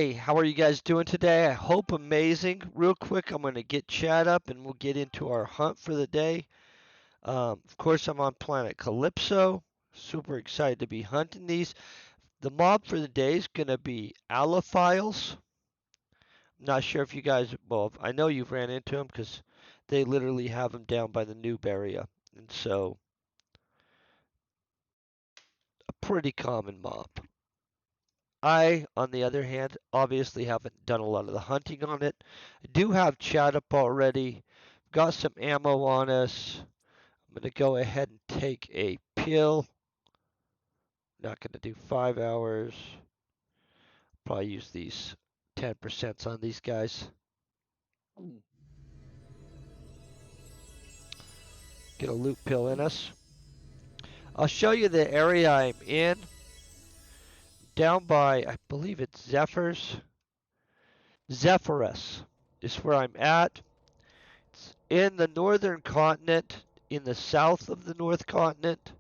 Hey, how are you guys doing today? I hope amazing. Real quick, I'm going to get chat up and we'll get into our hunt for the day. Of course, I'm on planet Calypso. Super excited to be hunting these. The mob for the day is going to be Allophyls. I'm not sure if you guys, well, I know you've ran into them because they literally have them down by the noob area. And so, a pretty common mob. I, on the other hand, obviously haven't done a lot of the hunting on it. I do have chat up already. Got some ammo on us. I'm going to go ahead and take a pill. Not going to do 5 hours. Probably use these 10% on these guys. Get a loot pill in us. I'll show you the area I'm in. Down by, I believe it's Zephyrus is where I'm at. It's in the northern continent, in the south of the North Continent.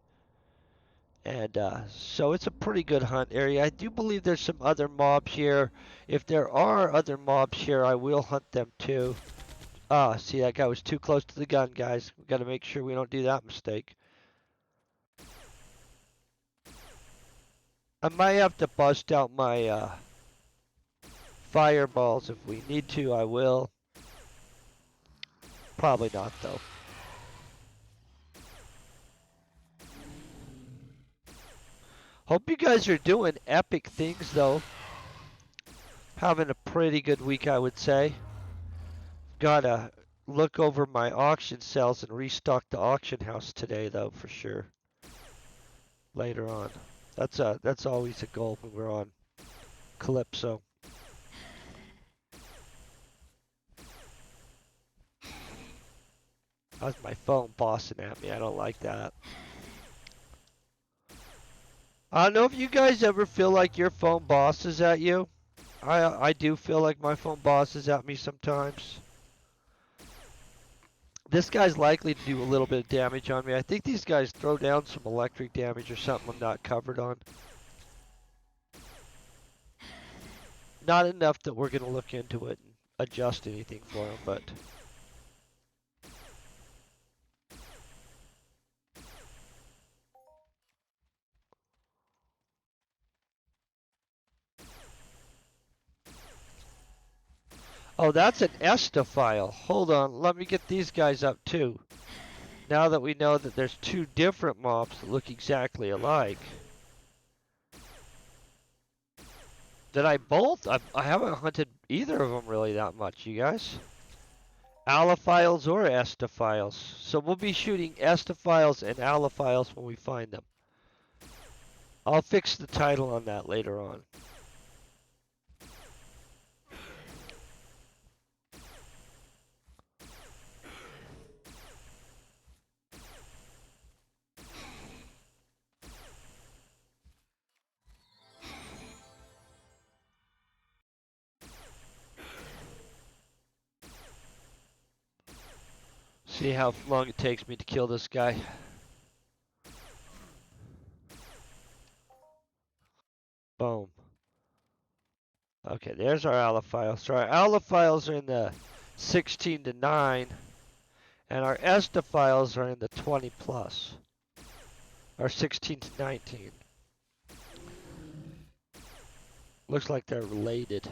And so it's a pretty good hunt area. I do believe there's some other mobs here. If there are other mobs here, I will hunt them too. Ah, see, that guy was too close to the gun, guys. We got to make sure we don't do that mistake. I might have to bust out my fireballs if we need to. I will. Probably not, though. Hope you guys are doing epic things, though. Having a pretty good week, I would say. Gotta look over my auction sales and restock the auction house today, though, for sure. Later on. That's always a goal when we're on Calypso. That's my phone bossing at me. I don't like that. I don't know if you guys ever feel like your phone bosses at you. I do feel like my phone bosses at me sometimes. This guy's likely to do a little bit of damage on me. I think these guys throw down some electric damage or something I'm not covered on. Not enough that we're going to look into it and adjust anything for him, but... Oh, that's an Estophyl. Hold on, let me get these guys up too. Now that we know that there's two different mobs that look exactly alike. Did I both? I haven't hunted either of them really that much, you guys. Allophyls or Estophyls. So we'll be shooting Estophyls and Allophyls when we find them. I'll fix the title on that later on. See how long it takes me to kill this guy. Boom. Okay, there's our Allophyls. So our Allophyls are in the 16 to 9, and our Estophyls are in the 20 plus, or 16 to 19. Looks like they're related.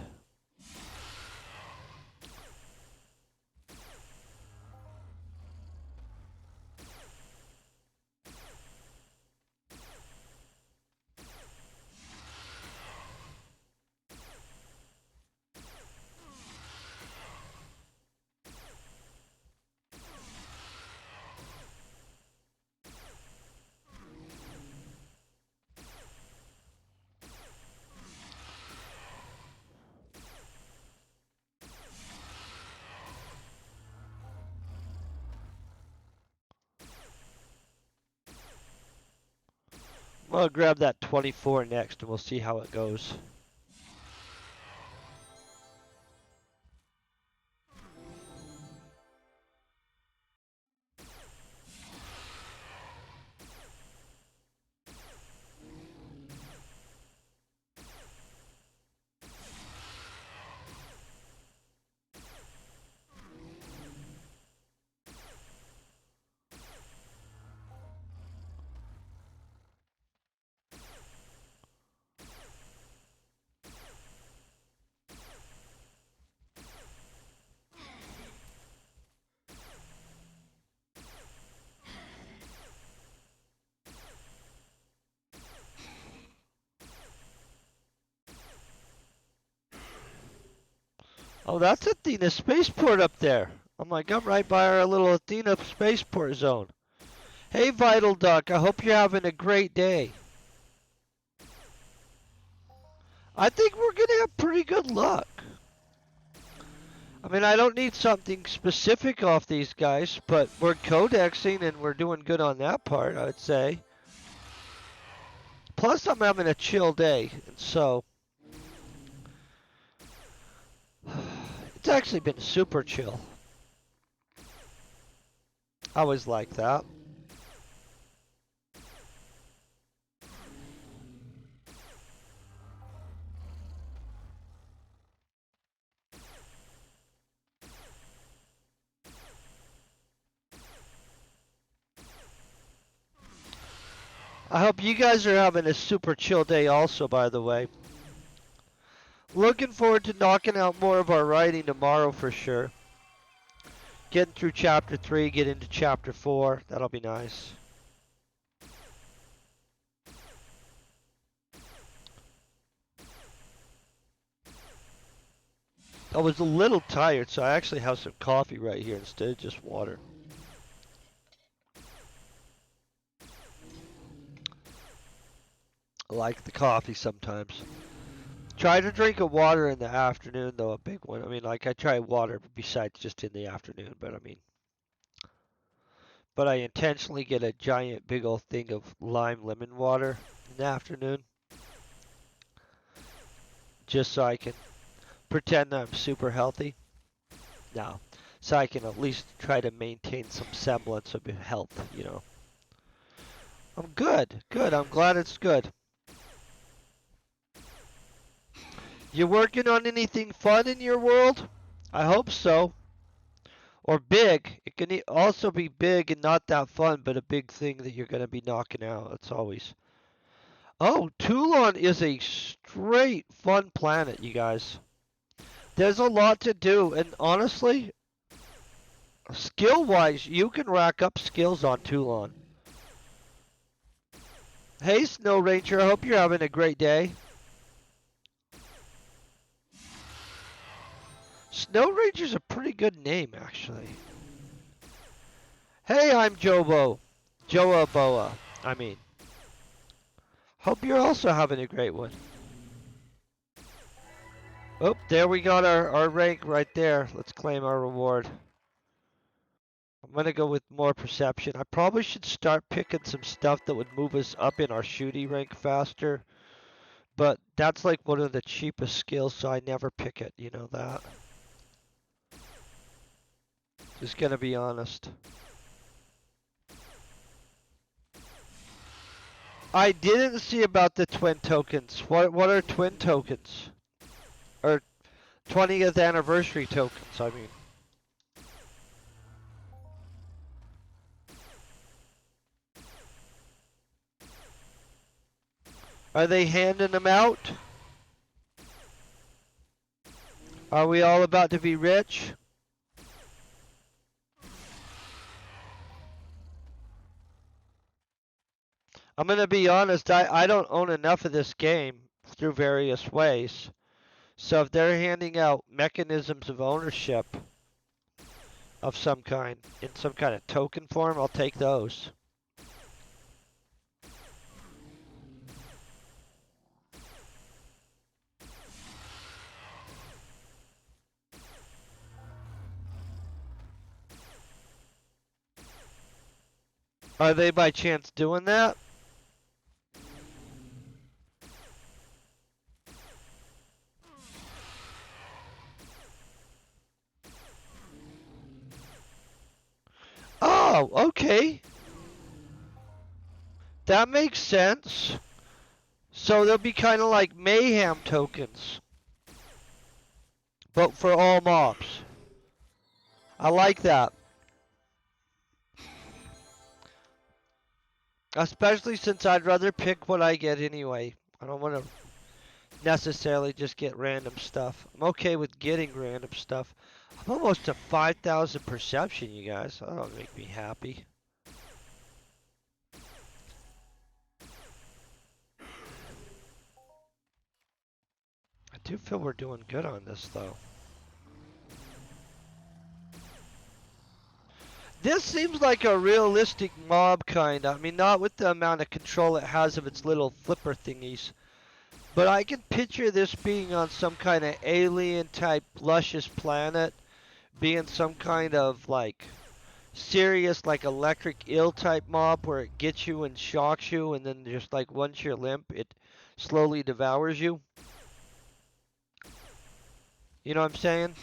I'm gonna grab that 24 next and we'll see how it goes. Oh, that's Athena spaceport up there. I'm like, I'm right by our little Athena spaceport zone. Hey, Vital Duck, I hope you're having a great day. I think we're going to have pretty good luck. I mean, I don't need something specific off these guys, but we're codexing and we're doing good on that part, I would say. Plus, I'm having a chill day, and so it's actually been super chill. I was like that. I hope you guys are having a super chill day also, by the way. Looking forward to knocking out more of our writing tomorrow for sure. Getting through chapter 3, get into chapter 4. That'll be nice. I was a little tired, so I actually have some coffee right here instead of just water. I like the coffee sometimes. Try to drink a water in the afternoon, though, a big one. I mean, like, I try water besides just in the afternoon, but I mean, but I intentionally get a giant big old thing of lime lemon water in the afternoon, just so I can pretend I'm super healthy. No, so I can at least try to maintain some semblance of health, you know. I'm good, good. I'm glad it's good. You working on anything fun in your world? I hope so. Or big. It can also be big and not that fun, but a big thing that you're going to be knocking out. It's always. Oh, Toulon is a straight fun planet, you guys. There's a lot to do, and honestly, skill-wise, you can rack up skills on Toulon. Hey, Snow Ranger, I hope you're having a great day. Snow Ranger's a pretty good name, actually. Hey, I'm Jobo. Joaboa, I mean. Hope you're also having a great one. Oh, there we got our rank right there. Let's claim our reward. I'm going to go with more perception. I probably should start picking some stuff that would move us up in our shooty rank faster. But that's like one of the cheapest skills, so I never pick it. You know that? Just going to be honest. I didn't see about the twin tokens. What are twin tokens? Or 20th anniversary tokens, I mean. Are they handing them out? Are we all about to be rich? I'm going to be honest, I don't own enough of this game through various ways. So if they're handing out mechanisms of ownership of some kind, in some kind of token form, I'll take those. Are they by chance doing that? Oh, okay. That makes sense. So they'll be kind of like mayhem tokens, but for all mobs. I like that. Especially since I'd rather pick what I get anyway. I don't want to necessarily just get random stuff. I'm okay with getting random stuff. I'm almost to 5,000 perception, you guys. That'll make me happy. I do feel we're doing good on this, though. This seems like a realistic mob kind. I mean, not with the amount of control it has of its little flipper thingies. But I can picture this being on some kind of alien type luscious planet, being some kind of like serious like electric eel type mob where it gets you and shocks you and then just like once you're limp it slowly devours you. You know what I'm saying?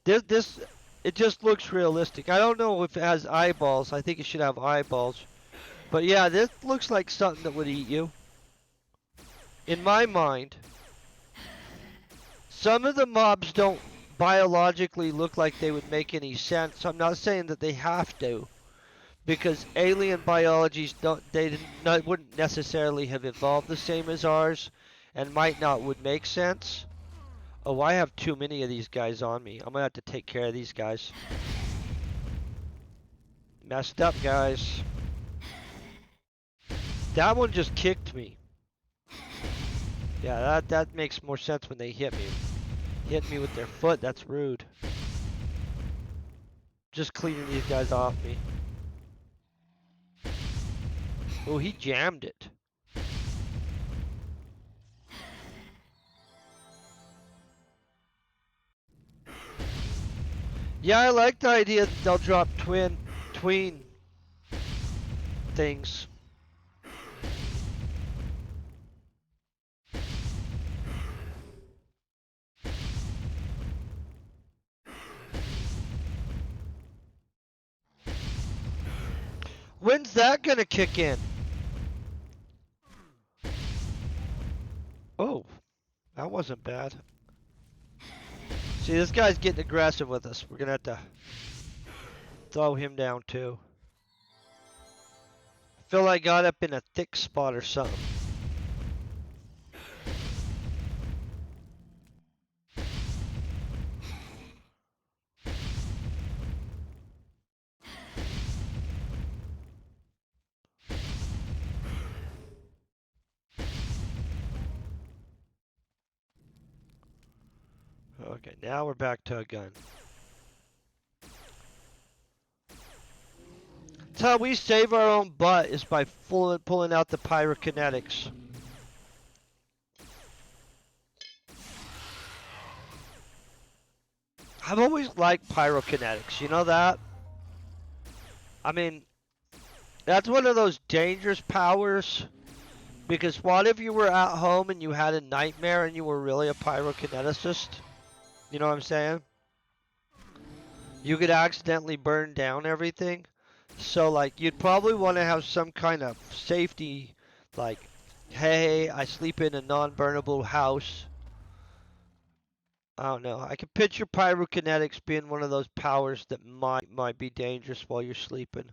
This it just looks realistic. I don't know if it has eyeballs. I think it should have eyeballs. But yeah, this looks like something that would eat you. In my mind, some of the mobs don't biologically look like they would make any sense. I'm not saying that they have to, because alien biologies wouldn't necessarily have evolved the same as ours, and might not would make sense. Oh, I have too many of these guys on me. I'm gonna have to take care of these guys. Messed up, guys. That one just kicked me. Yeah, that makes more sense when they hit me. Hit me with their foot, that's rude. Just cleaning these guys off me. Oh, he jammed it. Yeah, I like the idea that they'll drop tween things. When's that gonna kick in? Oh, that wasn't bad. See, this guy's getting aggressive with us. We're gonna have to throw him down too. I feel like I got up in a thick spot or something. Okay, now we're back to a gun. That's how we save our own butt, is by pulling out the pyrokinetics. I've always liked pyrokinetics, you know that? I mean, that's one of those dangerous powers. Because what if you were at home and you had a nightmare and you were really a pyrokineticist? You know what I'm saying? You could accidentally burn down everything. So, like, you'd probably want to have some kind of safety, like, hey, I sleep in a non-burnable house. I don't know. I can picture pyrokinetics being one of those powers that might be dangerous while you're sleeping.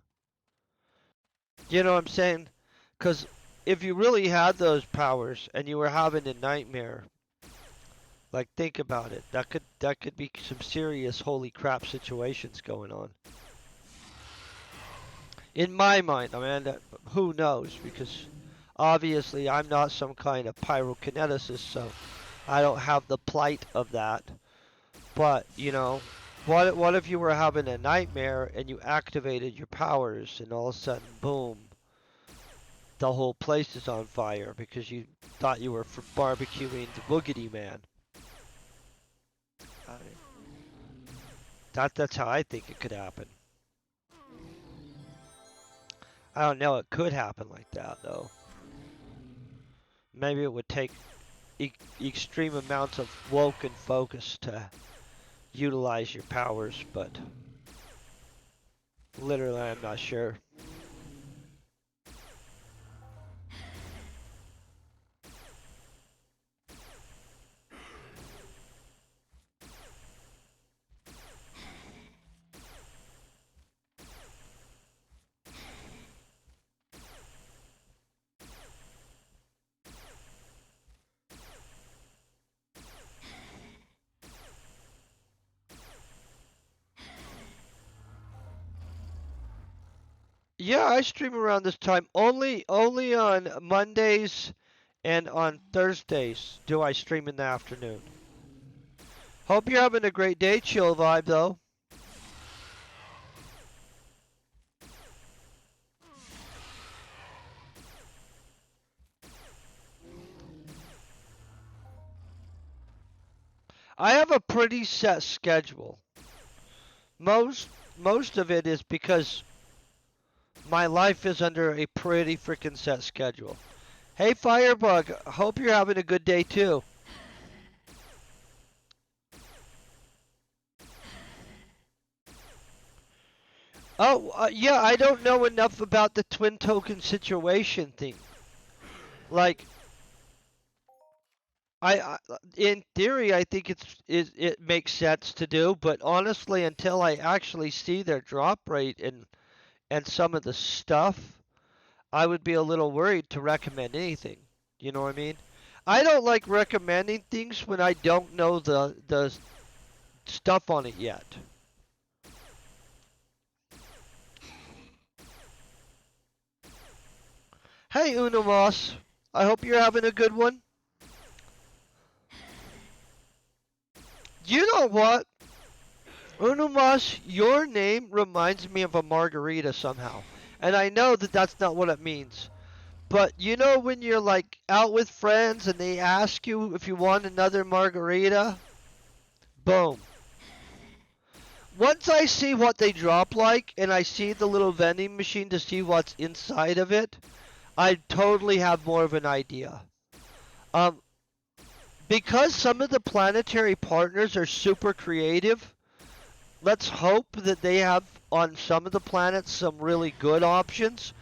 You know what I'm saying? Because if you really had those powers and you were having a nightmare, like think about it, that could be some serious holy crap situations going on. In my mind, I mean, who knows? Because obviously I'm not some kind of pyrokineticist, so I don't have the plight of that. But you know, what if you were having a nightmare and you activated your powers, and all of a sudden, boom, the whole place is on fire because you thought you were for barbecuing the boogity man. I mean, that's how I think it could happen. I don't know, it could happen like that though. Maybe it would take extreme amounts of woken focus to utilize your powers, but literally I'm not sure. Yeah, I stream around this time. Only on Mondays and on Thursdays do I stream in the afternoon. Hope you're having a great day, chill vibe though. I have a pretty set schedule. Most of it is because my life is under a pretty freaking set schedule. Hey Firebug, hope you're having a good day too. Oh, yeah, I don't know enough about the twin token situation thing. Like, in theory, I think it makes sense to do, but honestly, until I actually see their drop rate and some of the stuff, I would be a little worried to recommend anything. You know what I mean? I don't like recommending things when I don't know the stuff on it yet. Hey, Unamos. I hope you're having a good one. You know what? Unumas, your name reminds me of a margarita somehow. And I know that that's not what it means. But you know when you're like out with friends and they ask you if you want another margarita? Boom. Once I see what they drop like and I see the little vending machine to see what's inside of it, I totally have more of an idea. Um, because some of the planetary partners are super creative, let's hope that they have on some of the planets some really good options.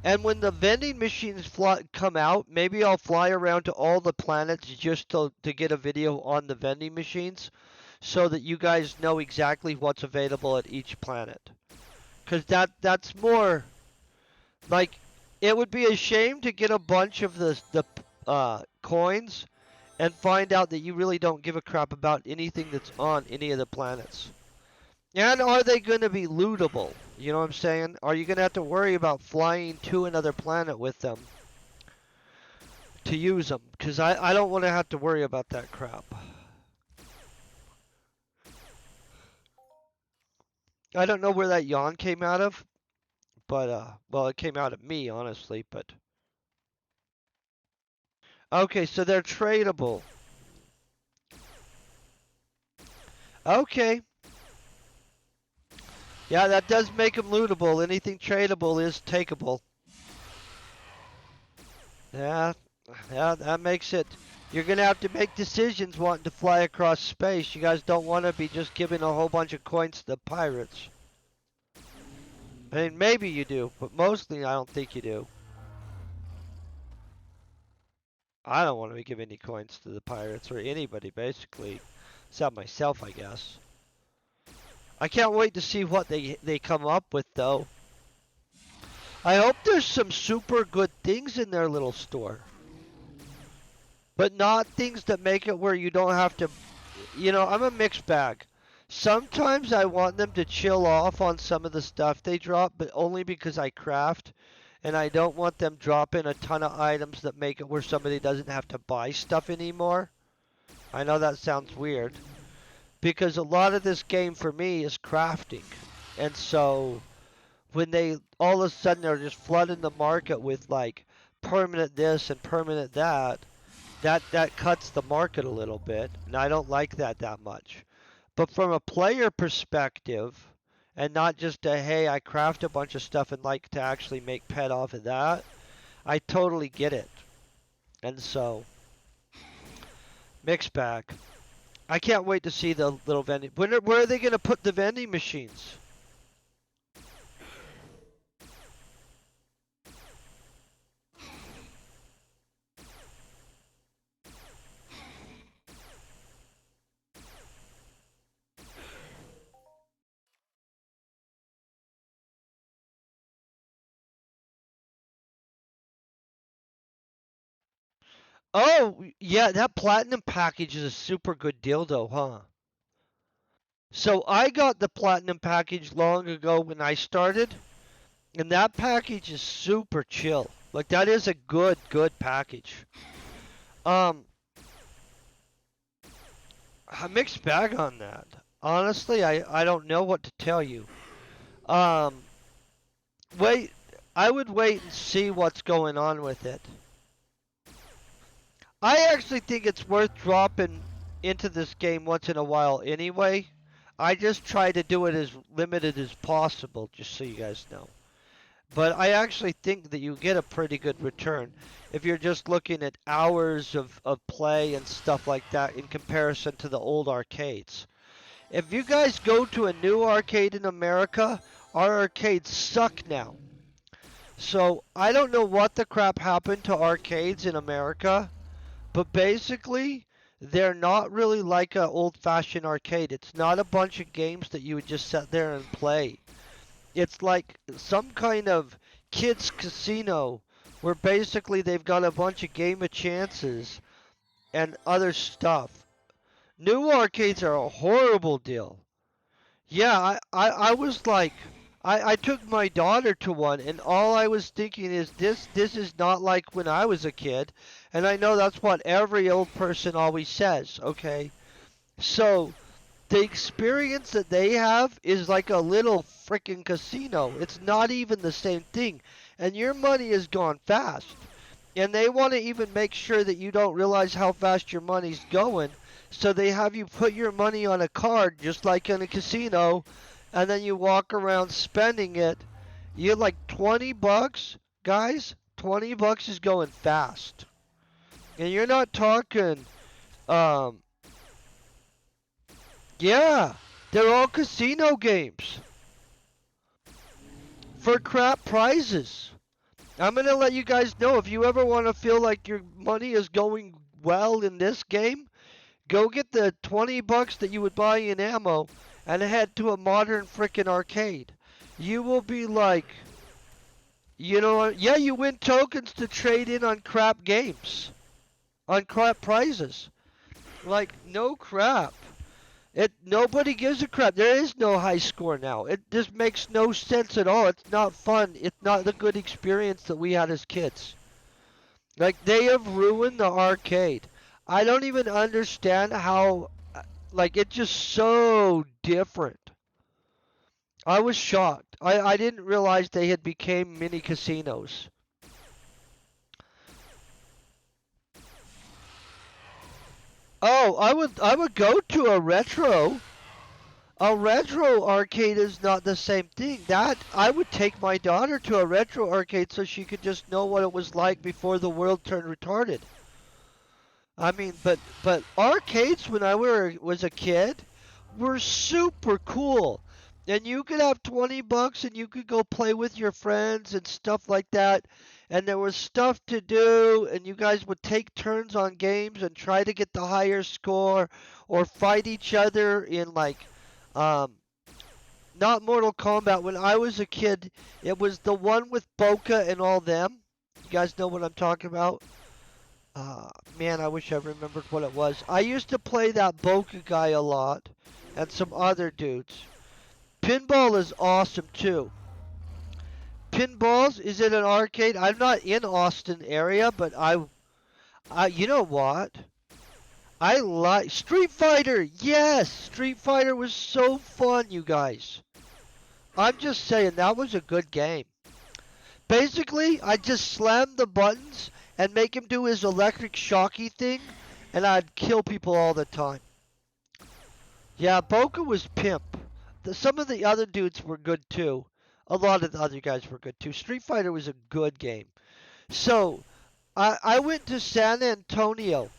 And when the vending machines come out, maybe I'll fly around to all the planets just to get a video on the vending machines so that you guys know exactly what's available at each planet. Because that's more like it would be a shame to get a bunch of the coins and find out that you really don't give a crap about anything that's on any of the planets. And are they going to be lootable? You know what I'm saying? Are you going to have to worry about flying to another planet with them to use them? Because I don't want to have to worry about that crap. I don't know where that yawn came out of, but, well, it came out of me, honestly, but. Okay, so they're tradable. Okay. Yeah, that does make them lootable. Anything tradable is takeable. Yeah, yeah, that makes it. You're gonna have to make decisions wanting to fly across space. You guys don't want to be just giving a whole bunch of coins to the pirates. I mean, maybe you do, but mostly I don't think you do. I don't want to be giving any coins to the pirates or anybody, basically. Except myself, I guess. I can't wait to see what they come up with, though. I hope there's some super good things in their little store. But not things that make it where you don't have to. You know, I'm a mixed bag. Sometimes I want them to chill off on some of the stuff they drop, but only because I craft. And I don't want them dropping a ton of items that make it where somebody doesn't have to buy stuff anymore. I know that sounds weird. Because a lot of this game for me is crafting. And so when they all of a sudden are just flooding the market with like permanent this and permanent that, that cuts the market a little bit, and I don't like that much. But from a player perspective, and not just a hey, I craft a bunch of stuff and like to actually make pet off of that, I totally get it. And so, mixed bag. I can't wait to see the little vending. Where are they going to put the vending machines? Oh, yeah, that platinum package is a super good dildo, huh? So I got the platinum package long ago when I started, and that package is super chill. Like that is a good package. Um, a mixed bag on that. Honestly, I don't know what to tell you. Um, wait, I would wait and see what's going on with it. I actually think it's worth dropping into this game once in a while anyway. I just try to do it as limited as possible, just so you guys know. But I actually think that you get a pretty good return if you're just looking at hours of play and stuff like that in comparison to the old arcades. If you guys go to a new arcade in America, our arcades suck now. So I don't know what the crap happened to arcades in America, but basically they're not really like an old-fashioned arcade. It's not a bunch of games that you would just sit there and play. It's like some kind of kids casino where basically they've got a bunch of game of chances and other stuff. New arcades are a horrible deal. Yeah, I was like, I took my daughter to one, and all I was thinking is this is not like when I was a kid, and I know that's what every old person always says. Okay, so the experience that they have is like a little freaking casino. It's not even the same thing, and your money is gone fast. And they want to even make sure that you don't realize how fast your money's going. So they have you put your money on a card, just like in a casino, and then you walk around spending it. You're like 20 bucks, guys. 20 bucks is going fast. And you're not talking, um, yeah, they're all casino games for crap prizes. I'm going to let you guys know if you ever want to feel like your money is going well in this game, go get the 20 bucks that you would buy in ammo and head to a modern frickin' arcade. You will be like, you know, yeah, you win tokens to trade in on crap games, on crap prizes. Like, no crap. Nobody gives a crap. There is no high score now. It just makes no sense at all. It's not fun. It's not the good experience that we had as kids. Like, they have ruined the arcade. I don't even understand how, like, it's just so different. I was shocked. I didn't realize they had became mini casinos. Oh, I would go to a retro. A retro arcade is not the same thing. That I would take my daughter to a retro arcade so she could just know what it was like before the world turned retarded. I mean, but arcades when I was a kid were super cool. And you could have 20 bucks and you could go play with your friends and stuff like that. And there was stuff to do and you guys would take turns on games and try to get the higher score or fight each other in like um not Mortal Kombat. When I was a kid, it was the one with Boca and all them. You guys know what I'm talking about? Uh, Man, I wish I remembered what it was. I used to play that Boca guy a lot and some other dudes. Pinball is awesome too. Pinballs is in an arcade. I'm not in Austin area, but you know what? I like Street Fighter. Yes, Street Fighter was so fun, you guys. I'm just saying that was a good game. Basically, I just slam the buttons and make him do his electric shocky thing, and I'd kill people all the time. Yeah, Boca was pimp. Some of the other dudes were good too. A lot of the other guys were good too. Street Fighter was a good game. So, I went to San Antonio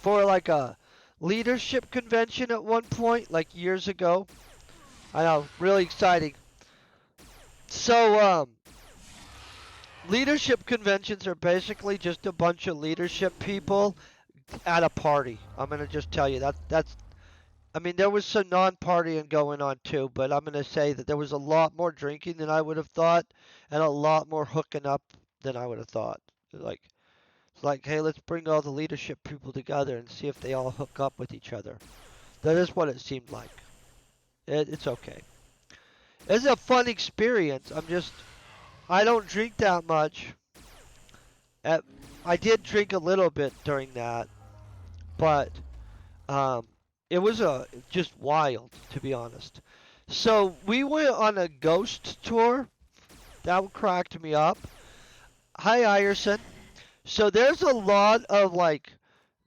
for like a leadership convention at one point, like years ago. I know, really exciting. So, leadership conventions are basically just a bunch of leadership people at a party. I'm gonna just tell you that's. I mean, there was some non-partying going on too, but I'm gonna say that there was a lot more drinking than I would have thought, and a lot more hooking up than I would have thought. Like, it's like, hey, let's bring all the leadership people together and see if they all hook up with each other. That is what it seemed like. It's okay. It's a fun experience. I don't drink that much. Uh, I did drink a little bit during that, but um, it was just wild, to be honest. So we went on a ghost tour. That cracked me up. Hi, Iverson. So there's a lot of like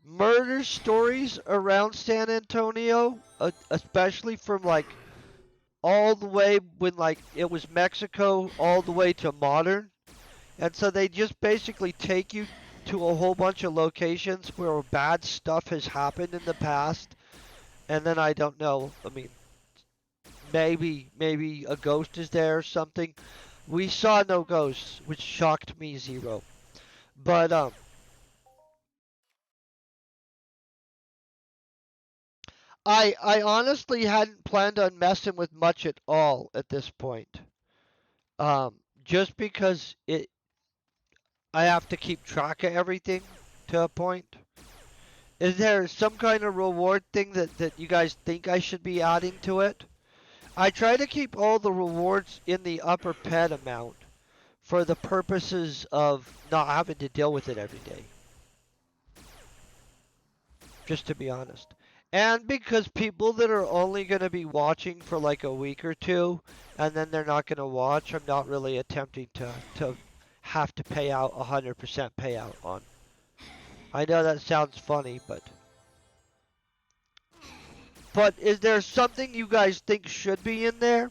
murder stories around San Antonio, especially from like all the way when like it was Mexico all the way to modern. And so they just basically take you to a whole bunch of locations where bad stuff has happened in the past. And then I don't know. I mean, maybe a ghost is there or something. We saw no ghosts, which shocked me zero. But I honestly hadn't planned on messing with much at all at this point. Just because I have to keep track of everything to a point. Is there some kind of reward thing that you guys think I should be adding to it? I try to keep all the rewards in the upper pet amount for the purposes of not having to deal with it every day. Just to be honest. And because people that are only going to be watching for like a week or two and then they're not going to watch, I'm not really attempting to have to pay out 100% payout on. I know that sounds funny, but is there something you guys think should be in there?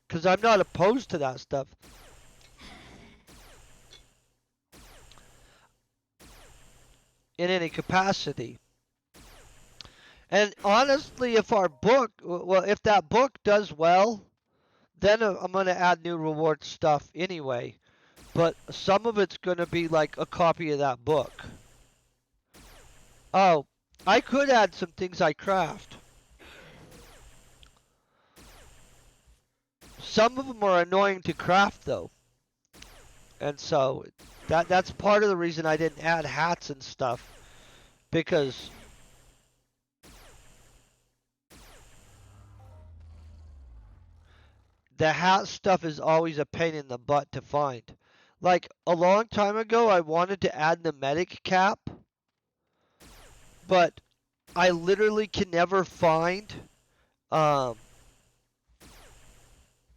Because I'm not opposed to that stuff. In any capacity. And honestly, if our book, well, if that book does well, then I'm going to add new reward stuff anyway. But some of it's going to be like a copy of that book. Oh, I could add some things I craft. Some of them are annoying to craft though. And so that's part of the reason I didn't add hats and stuff. Because the hat stuff is always a pain in the butt to find. Like a long time ago, I wanted to add the medic cap, but I literally can never find um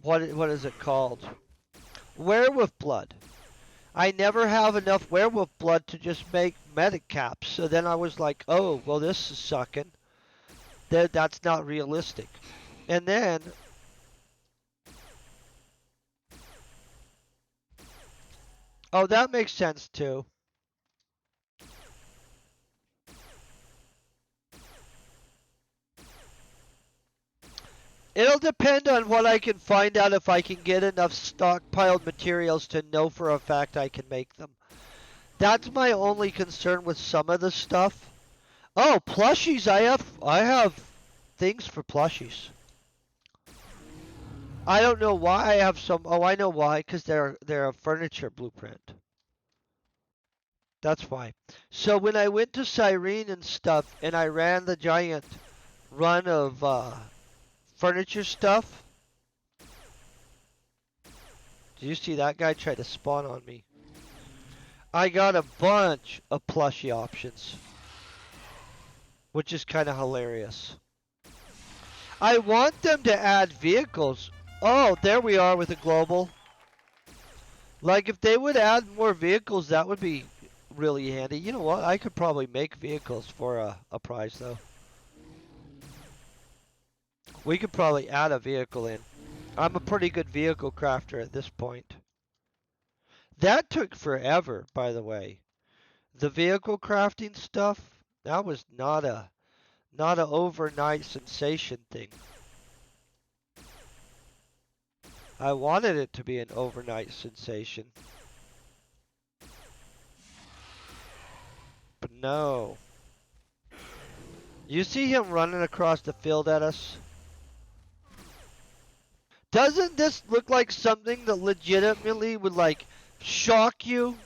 what is it called? Werewolf blood. I never have enough werewolf blood to just make medic caps. So then I was like, oh, well, this is sucking. That's not realistic. And then oh, that makes sense too. It'll depend on what I can find out if I can get enough stockpiled materials to know for a fact I can make them. That's my only concern with some of the stuff. Oh, plushies! I have things for plushies. I don't know why I have some. Oh, I know why. Because they're a furniture blueprint. That's why. So when I went to Cyrene and stuff, and I ran the giant run of furniture stuff. Did you see that guy try to spawn on me? I got a bunch of plushie options, which is kind of hilarious. I want them to add vehicles. Oh, there we are with a global. Like if they would add more vehicles, that would be really handy. You know what? I could probably make vehicles for a prize though. We could probably add a vehicle in. I'm a pretty good vehicle crafter at this point. That took forever, by the way. The vehicle crafting stuff, that was not a overnight sensation thing. I wanted it to be an overnight sensation. But no. You see him running across the field at us? Doesn't this look like something that legitimately would like shock you,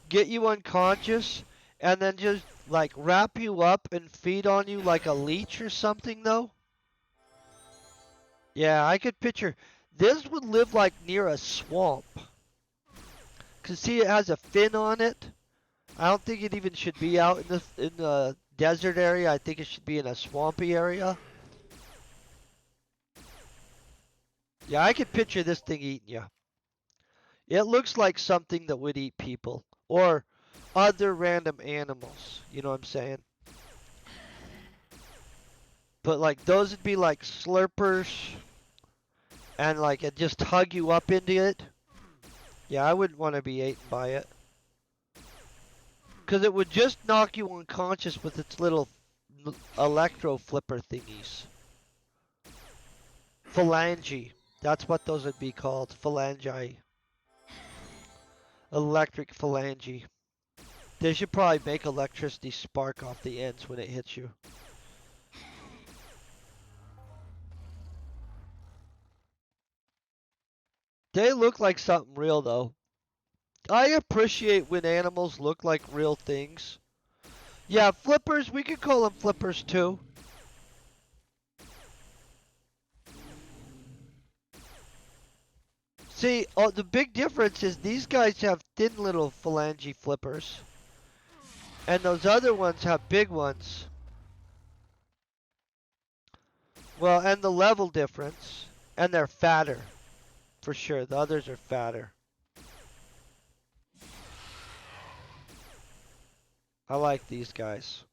get you unconscious, and then just like wrap you up and feed on you like a leech or something though? Yeah, I could picture. This would live like near a swamp. Cause see, it has a fin on it. I don't think it even should be out in the desert area. I think it should be in a swampy area. Yeah, I could picture this thing eating you. It looks like something that would eat people, or other random animals. You know what I'm saying? But like those would be like slurpers and like it just hug you up into it. Yeah, I wouldn't want to be eaten by it. Because it would just knock you unconscious with its little electro flipper thingies. Phalange. That's what those would be called. Phalangi. Electric phalange. They should probably make electricity spark off the ends when it hits you. They look like something real though. I appreciate when animals look like real things. Yeah, flippers, we could call them flippers too. See, the big difference is these guys have thin little phalange flippers. And those other ones have big ones. Well, and the level difference. And they're fatter. For sure, the others are fatter. I like these guys.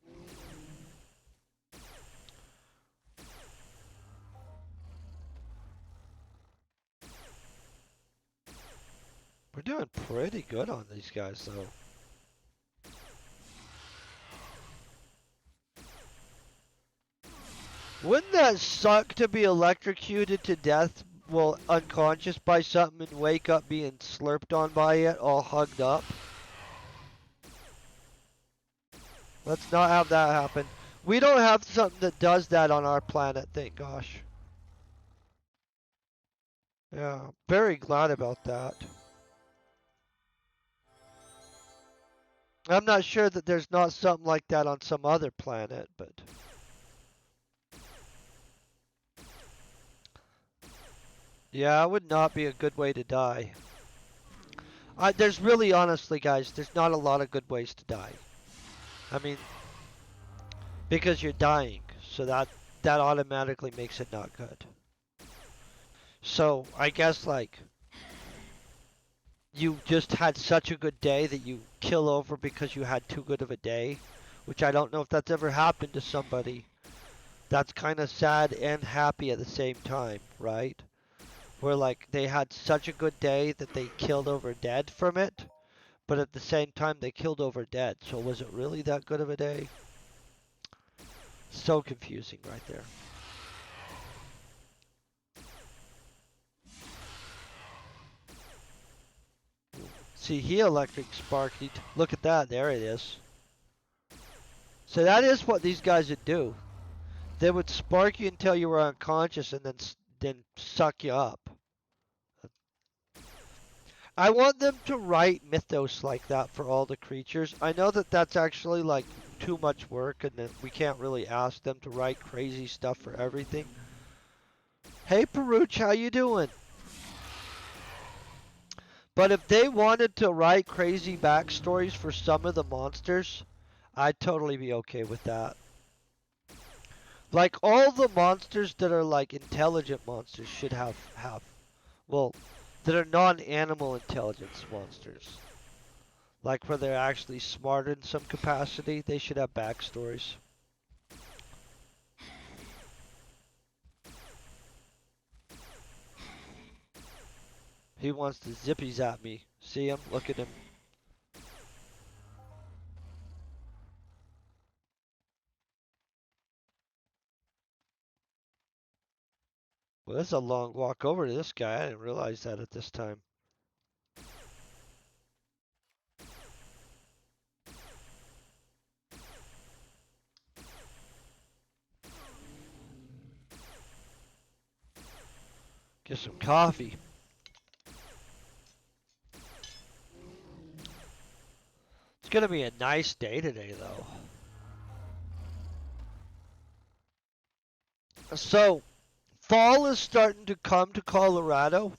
We're doing pretty good on these guys, though. Wouldn't that suck to be electrocuted to death, well, unconscious by something and wake up being slurped on by it, all hugged up? Let's not have that happen. We don't have something that does that on our planet, thank gosh. Yeah, very glad about that. I'm not sure that there's not something like that on some other planet, but... Yeah, it would not be a good way to die. There's really, honestly, guys, there's not a lot of good ways to die. I mean, because you're dying, so that automatically makes it not good. So, I guess, like, you just had such a good day that you kill over because you had too good of a day, which I don't know if that's ever happened to somebody. That's kind of sad and happy at the same time, right? Where like they had such a good day that they killed over dead from it, but at the same time they killed over dead. So was it really that good of a day? So confusing right there. See, he electric sparked. Look at that. There it is. So that is what these guys would do. They would spark you until you were unconscious and then suck you up. I want them to write mythos like that for all the creatures. I know that that's actually like too much work and that we can't really ask them to write crazy stuff for everything. Hey Peruch, how you doing? But if they wanted to write crazy backstories for some of the monsters, I'd totally be okay with that. Like all the monsters that are like intelligent monsters should have well, that are non-animal intelligence monsters. Like where they're actually smart in some capacity, they should have backstories. He wants to zippies at me. See him? Look at him. Well, this is a long walk over to this guy. I didn't realize that at this time. Get some coffee. It's gonna be a nice day today, though. So, fall is starting to come to Colorado.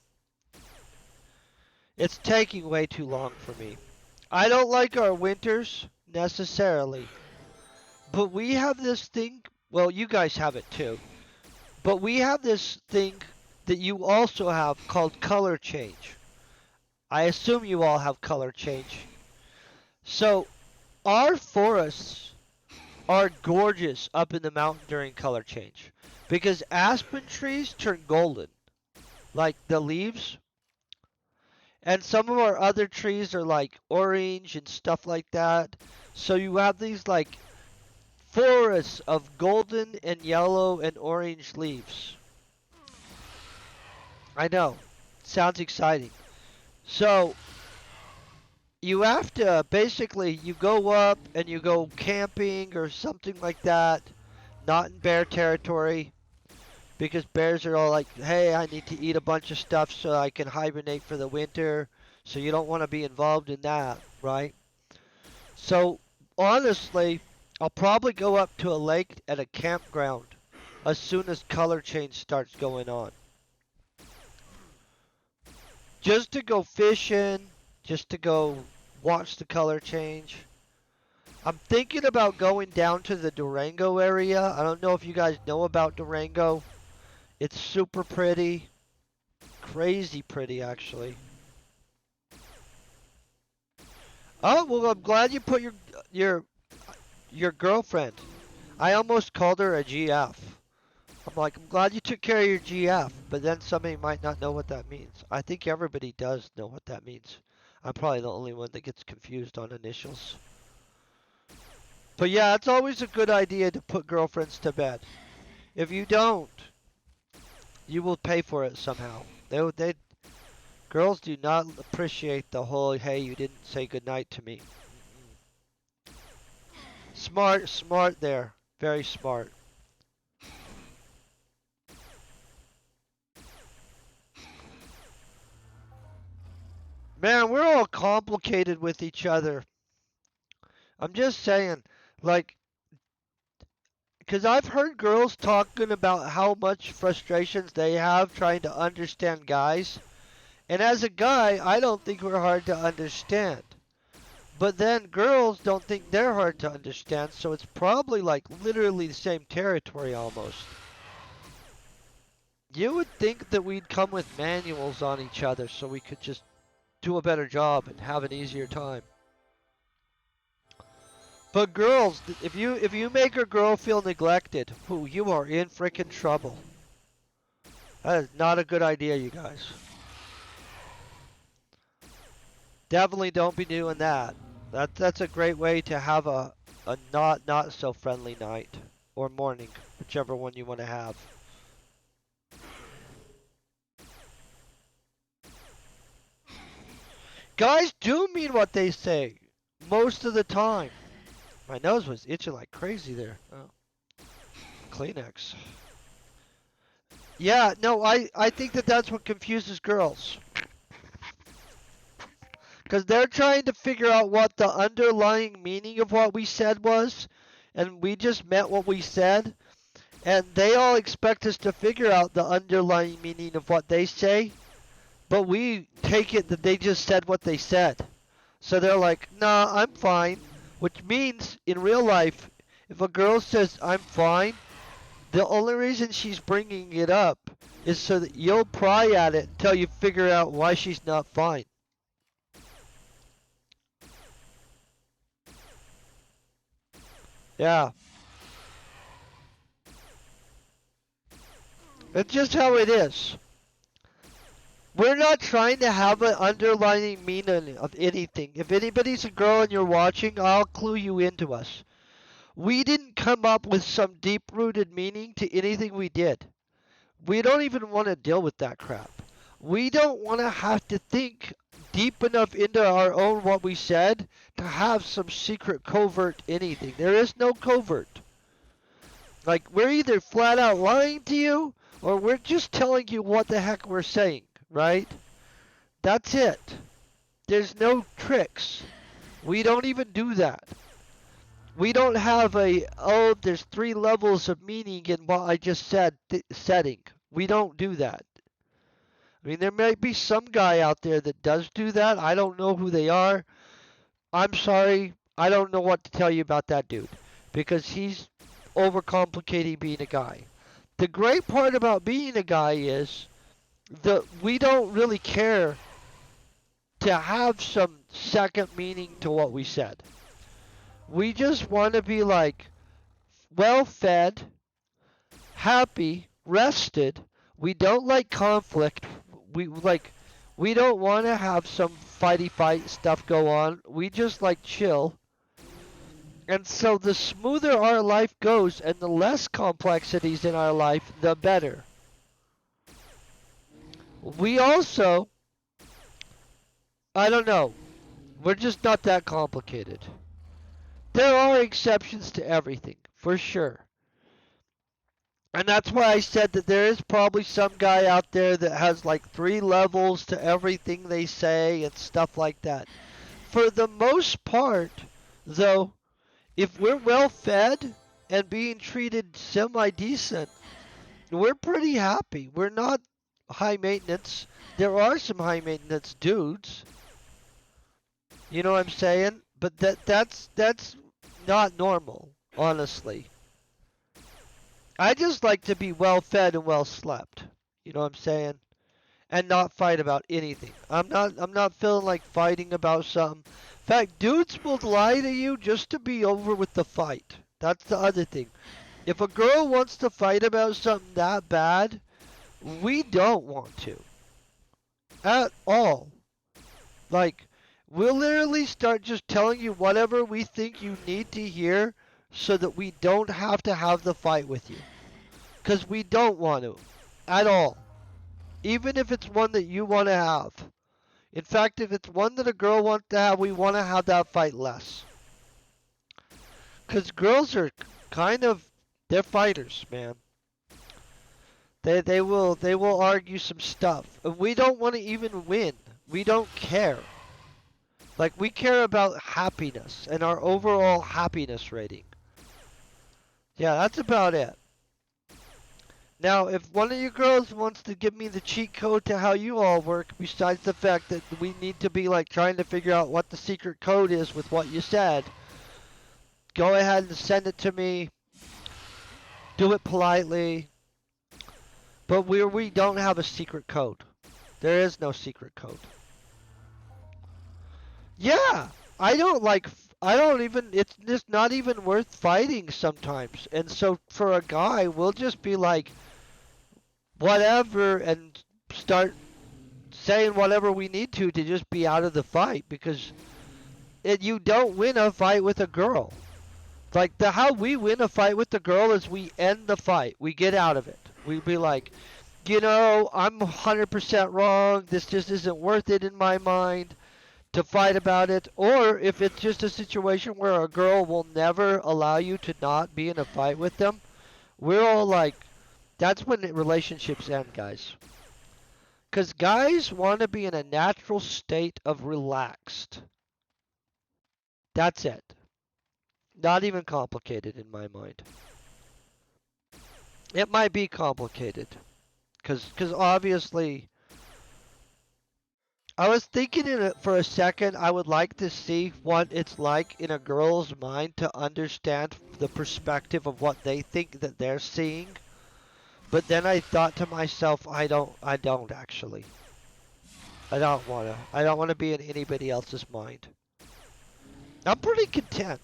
It's taking way too long for me. I don't like our winters necessarily, but we have this thing. Well, you guys have it too. But we have this thing that you also have called color change. I assume you all have color change. So our forests are gorgeous up in the mountain during color change because aspen trees turn golden, like the leaves, and some of our other trees are like orange and stuff like that. So you have these like forests of golden and yellow and orange leaves. I know, sounds exciting. So you have to basically you go up and you go camping or something like that, not in bear territory because bears are all like, "Hey, I need to eat a bunch of stuff so I can hibernate for the winter." So you don't want to be involved in that, right? So honestly, I'll probably go up to a lake at a campground as soon as color change starts going on. Just to go fishing, just to go watch the color change. I'm thinking about going down to the Durango area. I don't know if you guys know about Durango. It's super pretty. Crazy pretty, actually. Oh, well, I'm glad you put your your girlfriend. I almost called her a GF. I'm like, I'm glad you took care of your GF, but then somebody might not know what that means. I think everybody does know what that means. I'm probably the only one that gets confused on initials. But yeah, it's always a good idea to put girlfriends to bed. If you don't, you will pay for it somehow. They girls do not appreciate the whole "hey, you didn't say goodnight to me." Smart, smart there. Very smart. Man, we're all complicated with each other. I'm just saying, like, because I've heard girls talking about how much frustrations they have trying to understand guys. And as a guy, I don't think we're hard to understand. But then girls don't think they're hard to understand, so it's probably like literally the same territory almost. You would think that we'd come with manuals on each other so we could just do a better job and have an easier time. But girls, if you make a girl feel neglected, who you are in freaking trouble. That is not a good idea, you guys. Definitely don't be doing that. That's a great way to have a not so friendly night or morning, whichever one you want to have. Guys do mean what they say most of the time. My nose was itching like crazy there. Oh, Kleenex. Yeah, no, I think that that's what confuses girls. Because they're trying to figure out what the underlying meaning of what we said was, and we just meant what we said, and they all expect us to figure out the underlying meaning of what they say, but we take it that they just said what they said. So they're like, nah, I'm fine, which means in real life, if a girl says I'm fine, the only reason she's bringing it up is so that you'll pry at it until you figure out why she's not fine. Yeah, it's just how it is. We're not trying to have an underlying meaning of anything. If anybody's a girl and you're watching, I'll clue you into us. We didn't come up with some deep-rooted meaning to anything we did. We don't even want to deal with that crap. We don't want to have to think deep enough into our own what we said to have some secret covert anything. There is no covert. Like, we're either flat out lying to you or we're just telling you what the heck we're saying, right? That's it. There's no tricks. We don't even do that. We don't have oh, there's 3 levels of meaning in what I just said setting. We don't do that. I mean, there might be some guy out there that does do that. I don't know who they are. I'm sorry. I don't know what to tell you about that dude because he's overcomplicating being a guy. The great part about being a guy is that we don't really care to have some second meaning to what we said. We just want to be like well fed, happy, rested. We don't like conflict. We don't want to have some fighty fight stuff go on. We just like chill. And so the smoother our life goes and the less complexities in our life, the better. We also, I don't know, we're just not that complicated. There are exceptions to everything, for sure. And that's why I said that there is probably some guy out there that has like 3 levels to everything they say and stuff like that. For the most part, though, if we're well fed and being treated semi-decent, we're pretty happy. We're not high maintenance. There are some high maintenance dudes. You know what I'm saying? But that's not normal, honestly. I just like to be well fed and well slept. You know what I'm saying? And not fight about anything. I'm not feeling like fighting about something. In fact, dudes will lie to you just to be over with the fight. That's the other thing. If a girl wants to fight about something that bad, we don't want to. At all. Like, we'll literally start just telling you whatever we think you need to hear so that we don't have to have the fight with you. Because we don't want to. At all. Even if it's one that you want to have. In fact, if it's one that a girl wants to have, we want to have that fight less. Because girls are kind of, they're fighters, man. They will argue some stuff. And we don't want to even win. We don't care. Like, we care about happiness and our overall happiness rating. Yeah, that's about it. Now, if one of you girls wants to give me the cheat code to how you all work, besides the fact that we need to be like trying to figure out what the secret code is with what you said, go ahead and send it to me. Do it politely. But we don't have a secret code. There is no secret code. Yeah, I don't even, it's just not even worth fighting sometimes. And so for a guy, we'll just be like, whatever, and start saying whatever we need to just be out of the fight, because you don't win a fight with a girl. Like, how we win a fight with the girl is we end the fight. We get out of it. We be like, you know, I'm 100% wrong. This just isn't worth it in my mind to fight about it. Or if it's just a situation where a girl will never allow you to not be in a fight with them, we're all like, that's when relationships end, guys. Because guys want to be in a natural state of relaxed. That's it. Not even complicated in my mind. It might be complicated. Because obviously, I was thinking for a second, I would like to see what it's like in a girl's mind to understand the perspective of what they think that they're seeing. But then I thought to myself, I don't actually. I don't want to be in anybody else's mind. I'm pretty content.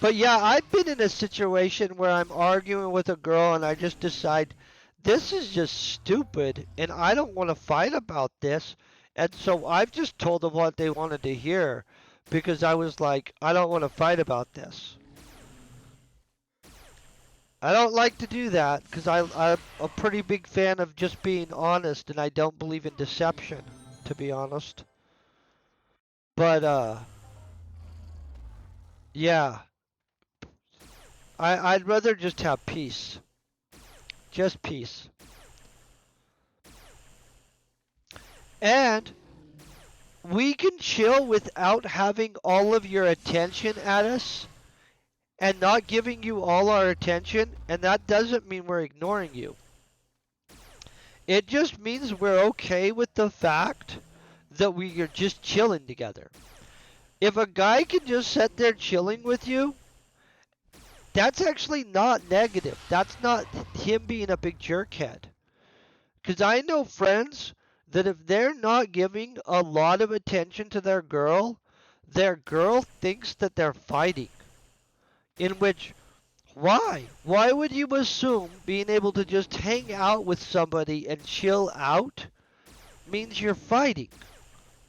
But yeah, I've been in a situation where I'm arguing with a girl and I just decide, this is just stupid and I don't want to fight about this. And so I've just told them what they wanted to hear because I was like, I don't want to fight about this. I don't like to do that because I'm a pretty big fan of just being honest, and I don't believe in deception, to be honest. But, yeah. I'd rather just have peace. Just peace. And we can chill without having all of your attention at us and not giving you all our attention, and that doesn't mean we're ignoring you. It just means we're okay with the fact that we are just chilling together. If a guy can just sit there chilling with you, that's actually not negative. That's not him being a big jerkhead. Because I know friends that if they're not giving a lot of attention to their girl thinks that they're fighting. In which, why? Why would you assume being able to just hang out with somebody and chill out means you're fighting?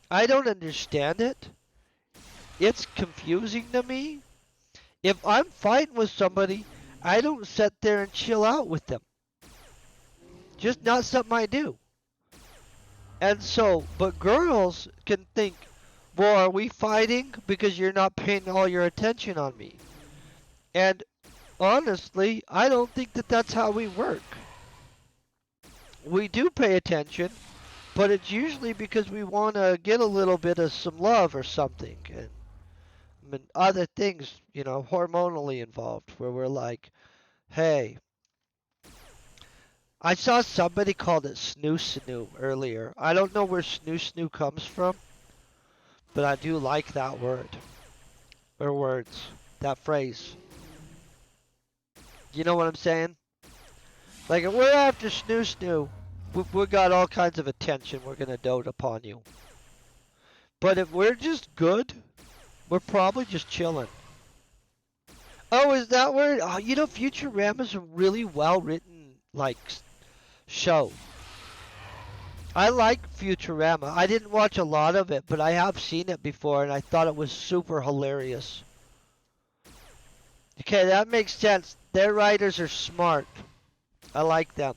I don't understand it. It's confusing to me. If I'm fighting with somebody, I don't sit there and chill out with them. Just not something I do. And so, but girls can think, well, are we fighting because you're not paying all your attention on me? And honestly, I don't think that that's how we work. We do pay attention, but it's usually because we want to get a little bit of some love or something. And I mean, other things, hormonally involved, where we're like, hey, I saw somebody called it snoo snoo earlier. I don't know where snoo snoo comes from, but I do like that word. Or words. That phrase. You know what I'm saying? Like, if we're after snoo snoo, we got all kinds of attention we're going to dote upon you. But if we're just good, we're probably just chilling. Oh, is that where? Oh, Futurama's a really well written, show. I like Futurama. I didn't watch a lot of it, but I have seen it before, and I thought it was super hilarious. Okay, that makes sense. Their writers are smart. I like them.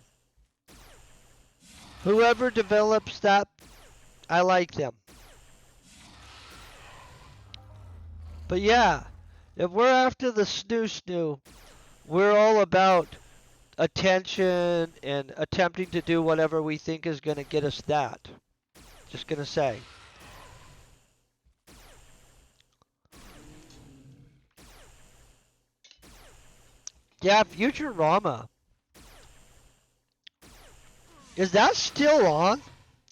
Whoever develops that, I like them. But yeah, if we're after the snoo snoo, we're all about attention and attempting to do whatever we think is going to get us that. Just going to say. Yeah, Futurama. Is that still on?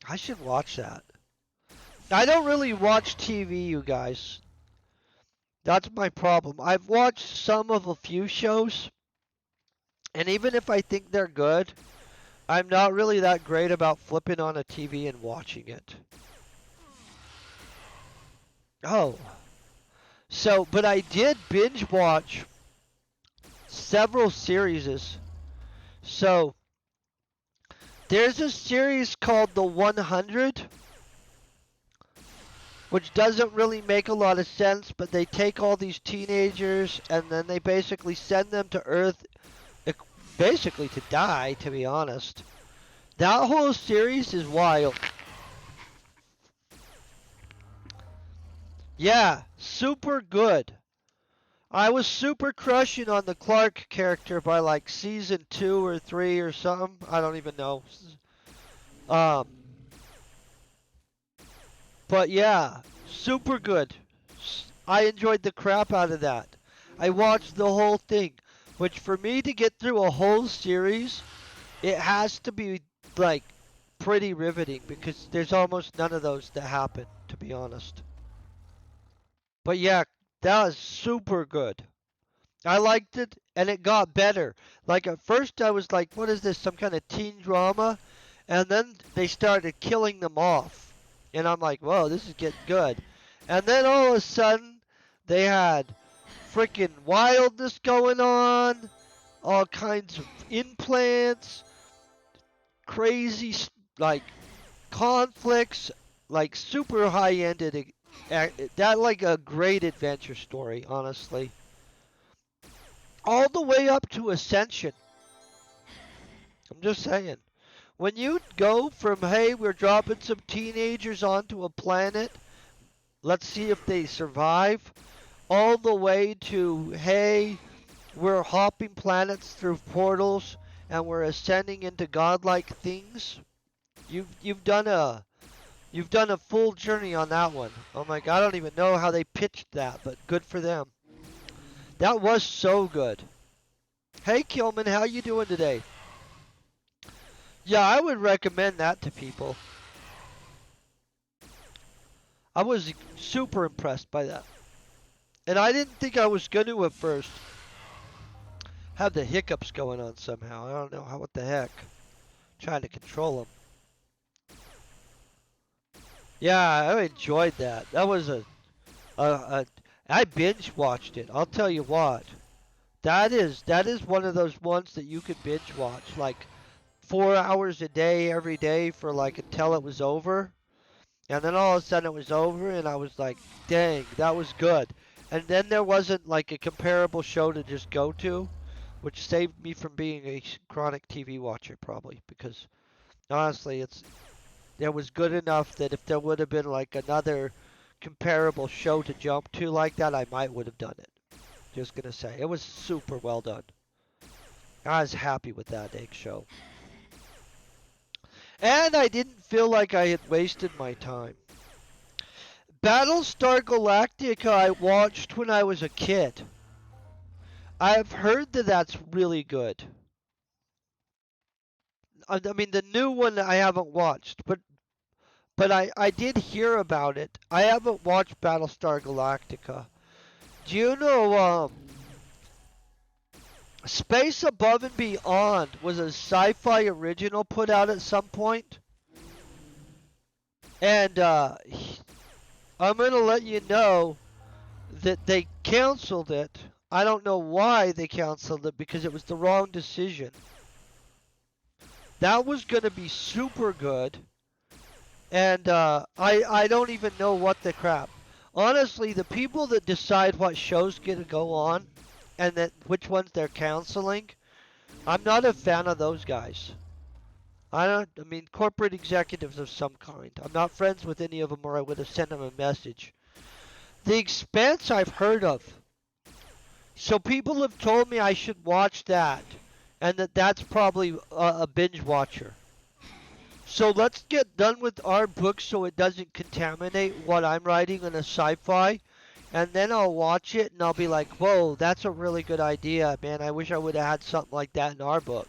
I should watch that. I don't really watch TV, you guys. That's my problem. I've watched some of a few shows, and even if I think they're good, I'm not really that great about flipping on a TV and watching it. Oh. So, but I did binge watch several series. So, there's a series called The 100, which doesn't really make a lot of sense, but they take all these teenagers and then they basically send them to Earth, basically to die, to be honest. That whole series is wild. Yeah, super good. I was super crushing on the Clark character by like season 2 or 3 or something. I don't even know. But yeah, super good. I enjoyed the crap out of that. I watched the whole thing, which for me to get through a whole series, it has to be like pretty riveting because there's almost none of those that happen, to be honest. But yeah, that was super good. I liked it, and it got better. Like at first I was like, what is this, some kind of teen drama? And then they started killing them off. And I'm like, whoa, this is getting good. And then all of a sudden, they had freaking wildness going on, all kinds of implants, crazy, like, conflicts, like super high-ended. That like a great adventure story, honestly. All the way up to Ascension. I'm just saying. When you go from, hey, we're dropping some teenagers onto a planet, let's see if they survive, all the way to, hey, we're hopping planets through portals and we're ascending into godlike things. You've done a full journey on that one. Oh my god, I don't even know how they pitched that, but good for them. That was so good. Hey Kilman, how you doing today? Yeah, I would recommend that to people. I was super impressed by that. And I didn't think I was going to at first. Have the hiccups going on somehow. I don't know what the heck. Trying to control them. Yeah, I enjoyed that. That was a I binge watched it. I'll tell you what. That is one of those ones that you could binge watch like 4 hours a day every day for like until it was over. And then all of a sudden it was over and I was like, dang, that was good. And then there wasn't like a comparable show to just go to, which saved me from being a chronic TV watcher probably because honestly it was good enough that if there would have been like another comparable show to jump to like that, I might would have done it. Just gonna say. It was super well done. I was happy with that egg show. And I didn't feel like I had wasted my time. Battlestar Galactica I watched when I was a kid. I've heard that that's really good. I mean, the new one I haven't watched, but I did hear about it. I haven't watched Battlestar Galactica. Do you know Space Above and Beyond was a sci-fi original put out at some point? And I'm going to let you know that they canceled it. I don't know why they canceled it because it was the wrong decision. That was going to be super good, and I don't even know what the crap. Honestly, the people that decide what shows get to go on and that which ones they're canceling, I'm not a fan of those guys. I mean, corporate executives of some kind. I'm not friends with any of them, or I would have sent them a message. The Expanse I've heard of. So people have told me I should watch that, and that's probably a binge watcher. So let's get done with our book so it doesn't contaminate what I'm writing in a sci-fi, and then I'll watch it and I'll be like, whoa, that's a really good idea, man. I wish I would have had something like that in our book.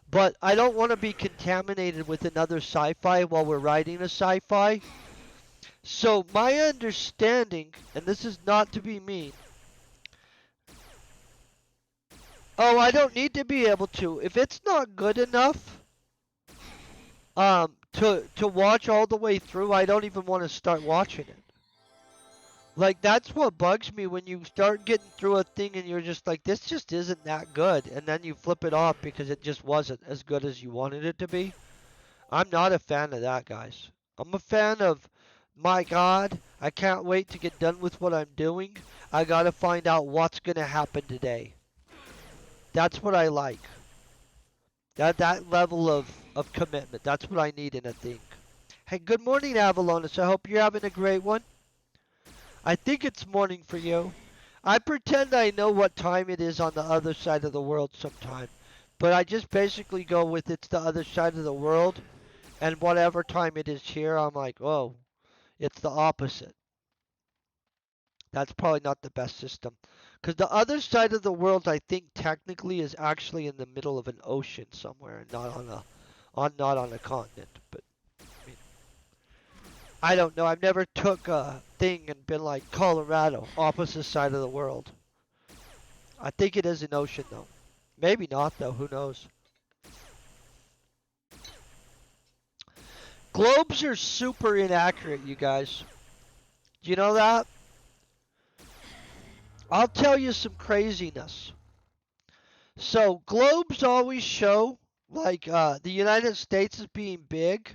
But I don't want to be contaminated with another sci-fi while we're writing a sci-fi. So my understanding, and this is not to be mean, oh, I don't need to be able to. If it's not good enough, to watch all the way through, I don't even want to start watching it. Like that's what bugs me when you start getting through a thing and you're just like, this just isn't that good, and then you flip it off because it just wasn't as good as you wanted it to be. I'm not a fan of that, guys. I'm a fan of, my God, I can't wait to get done with what I'm doing. I gotta find out what's gonna happen today. That's what I like. That level of commitment. That's what I need in a thing. Hey, good morning, Avalonus. I hope you're having a great one. I think it's morning for you. I pretend I know what time it is on the other side of the world sometime, but I just basically go with it's the other side of the world, and whatever time it is here, I'm like, oh, it's the opposite. That's probably not the best system. Because the other side of the world, I think technically is actually in the middle of an ocean somewhere, and not on a continent. But I mean, I don't know. I've never took a thing and been like Colorado, opposite side of the world. I think it is an ocean though. Maybe not though. Who knows? Globes are super inaccurate, you guys. Do you know that? I'll tell you some craziness. So globes always show like the United States as being big.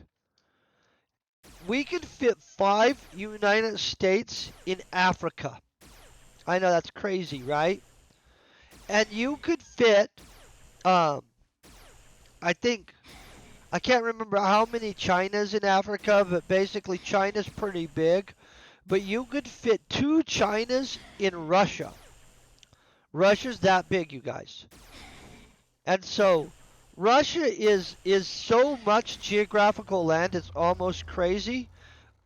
We could fit 5 United States in Africa. I know that's crazy, right? And you could fit, um, I think, I can't remember how many Chinas in Africa, but basically China's pretty big. But you could fit 2 Chinas in Russia. Russia's that big, you guys. And so Russia is so much geographical land, it's almost crazy.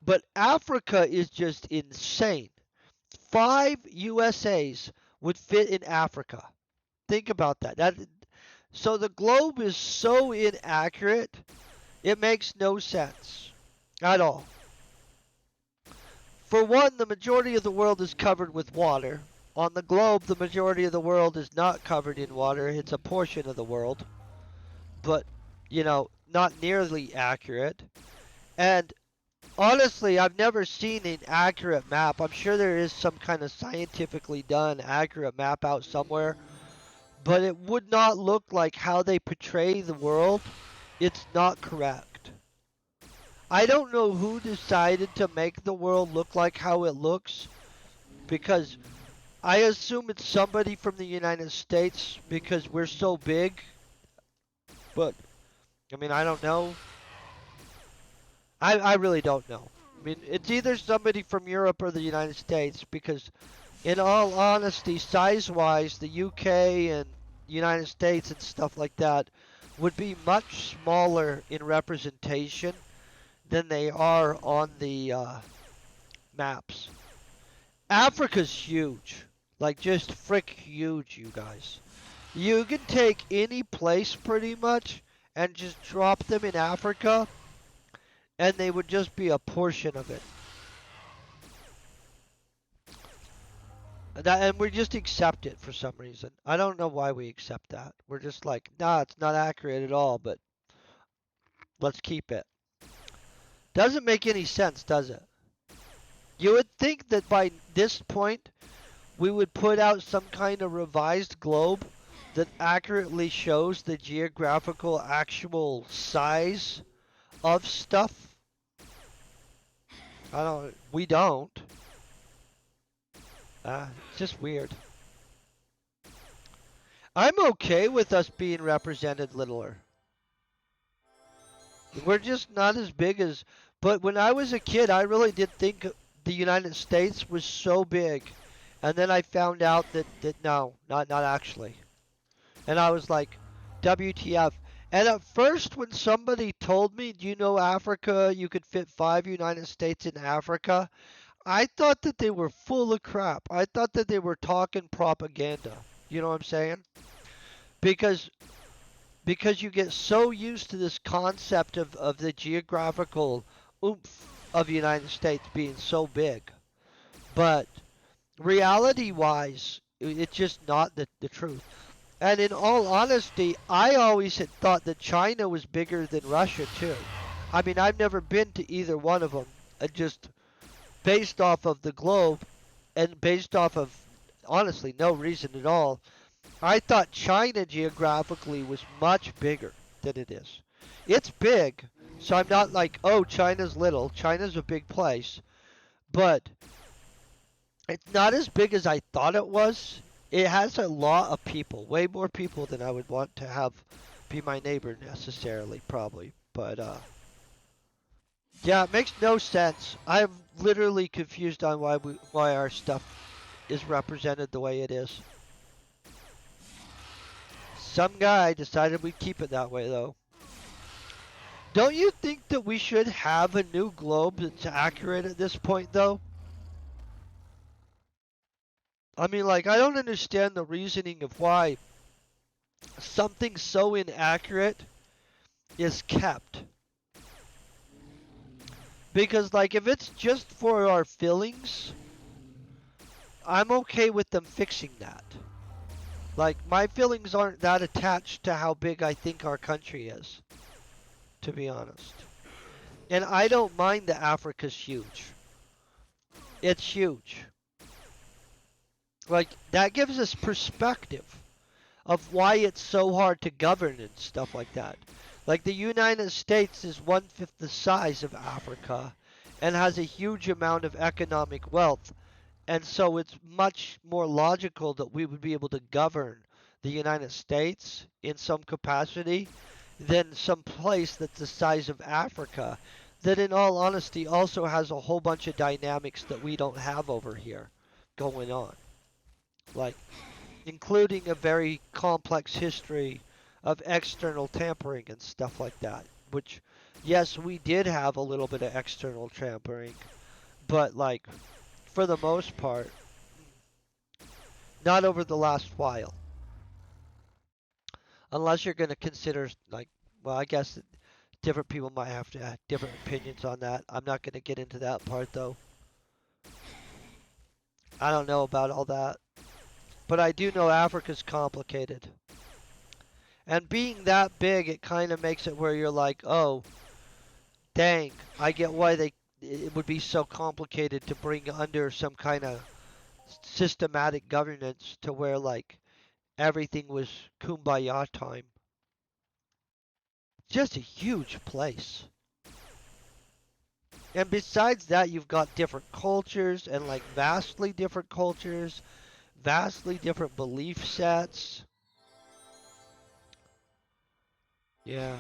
But Africa is just insane. 5 USAs would fit in Africa. Think about that. So the globe is so inaccurate, it makes no sense at all. For one, the majority of the world is covered with water. On the globe, the majority of the world is not covered in water. It's a portion of the world, but not nearly accurate. And Honestly, I've never seen an accurate map. I'm sure there is some kind of scientifically done accurate map out somewhere, but it would not look like how they portray the world. It's not correct. I don't know who decided to make the world look like how it looks, because I assume it's somebody from the United States because we're so big, but I mean, I don't know. I really don't know. I mean, it's either somebody from Europe or the United States because, in all honesty, size-wise, the UK and United States and stuff like that would be much smaller in representation than they are on the maps. Africa's huge. Like, just frick huge, you guys. You can take any place pretty much and just drop them in Africa, and they would just be a portion of it. And we just accept it for some reason. I don't know why we accept that. We're just like, nah, it's not accurate at all, but let's keep it. Doesn't make any sense, does it? You would think that by this point, we would put out some kind of revised globe that accurately shows the geographical actual size of stuff. We don't. It's just weird. I'm okay with us being represented littler. We're just not as big as. But when I was a kid, I really did think the United States was so big, and then I found out that no, not actually. And I was like, WTF? And at first, when somebody told me, "Do you know Africa? You could fit 5 United States in Africa," I thought that they were full of crap. I thought that they were talking propaganda. You know what I'm saying? Because because you get so used to this concept of the geographical oomph of the United States being so big. But reality wise, it's just not the truth. And in all honesty, I always had thought that China was bigger than Russia too. I mean, I've never been to either one of them. Just based off of the globe and based off of honestly no reason at all, I thought China geographically was much bigger than it is. It's big, so I'm not like, oh, China's little. China's a big place, but it's not as big as I thought it was. It has a lot of people, way more people than I would want to have be my neighbor necessarily, probably. But yeah, it makes no sense. I'm literally confused on why our stuff is represented the way it is. Some guy decided we'd keep it that way, though. Don't you think that we should have a new globe that's accurate at this point, though? I mean, like, I don't understand the reasoning of why something so inaccurate is kept. Because, like, if it's just for our fillings, I'm okay with them fixing that. Like, my feelings aren't that attached to how big I think our country is, to be honest. And I don't mind that Africa's huge. It's huge. Like, that gives us perspective of why it's so hard to govern and stuff like that. Like, the United States is 1/5 the size of Africa and has a huge amount of economic wealth. And so it's much more logical that we would be able to govern the United States in some capacity than some place that's the size of Africa, that in all honesty also has a whole bunch of dynamics that we don't have over here going on. Like, including a very complex history of external tampering and stuff like that. Which, yes, we did have a little bit of external tampering, but like, for the most part, not over the last while. Unless you're going to consider, like, well, I guess different people might have to have different opinions on that. I'm not going to get into that part, though. I don't know about all that. But I do know Africa's complicated. And being that big, it kind of makes it where you're like, oh, dang, I get why it would be so complicated to bring under some kind of systematic governance to where like everything was kumbaya time. Just a huge place. And besides that, you've got different cultures and like vastly different cultures, vastly different belief sets. Yeah.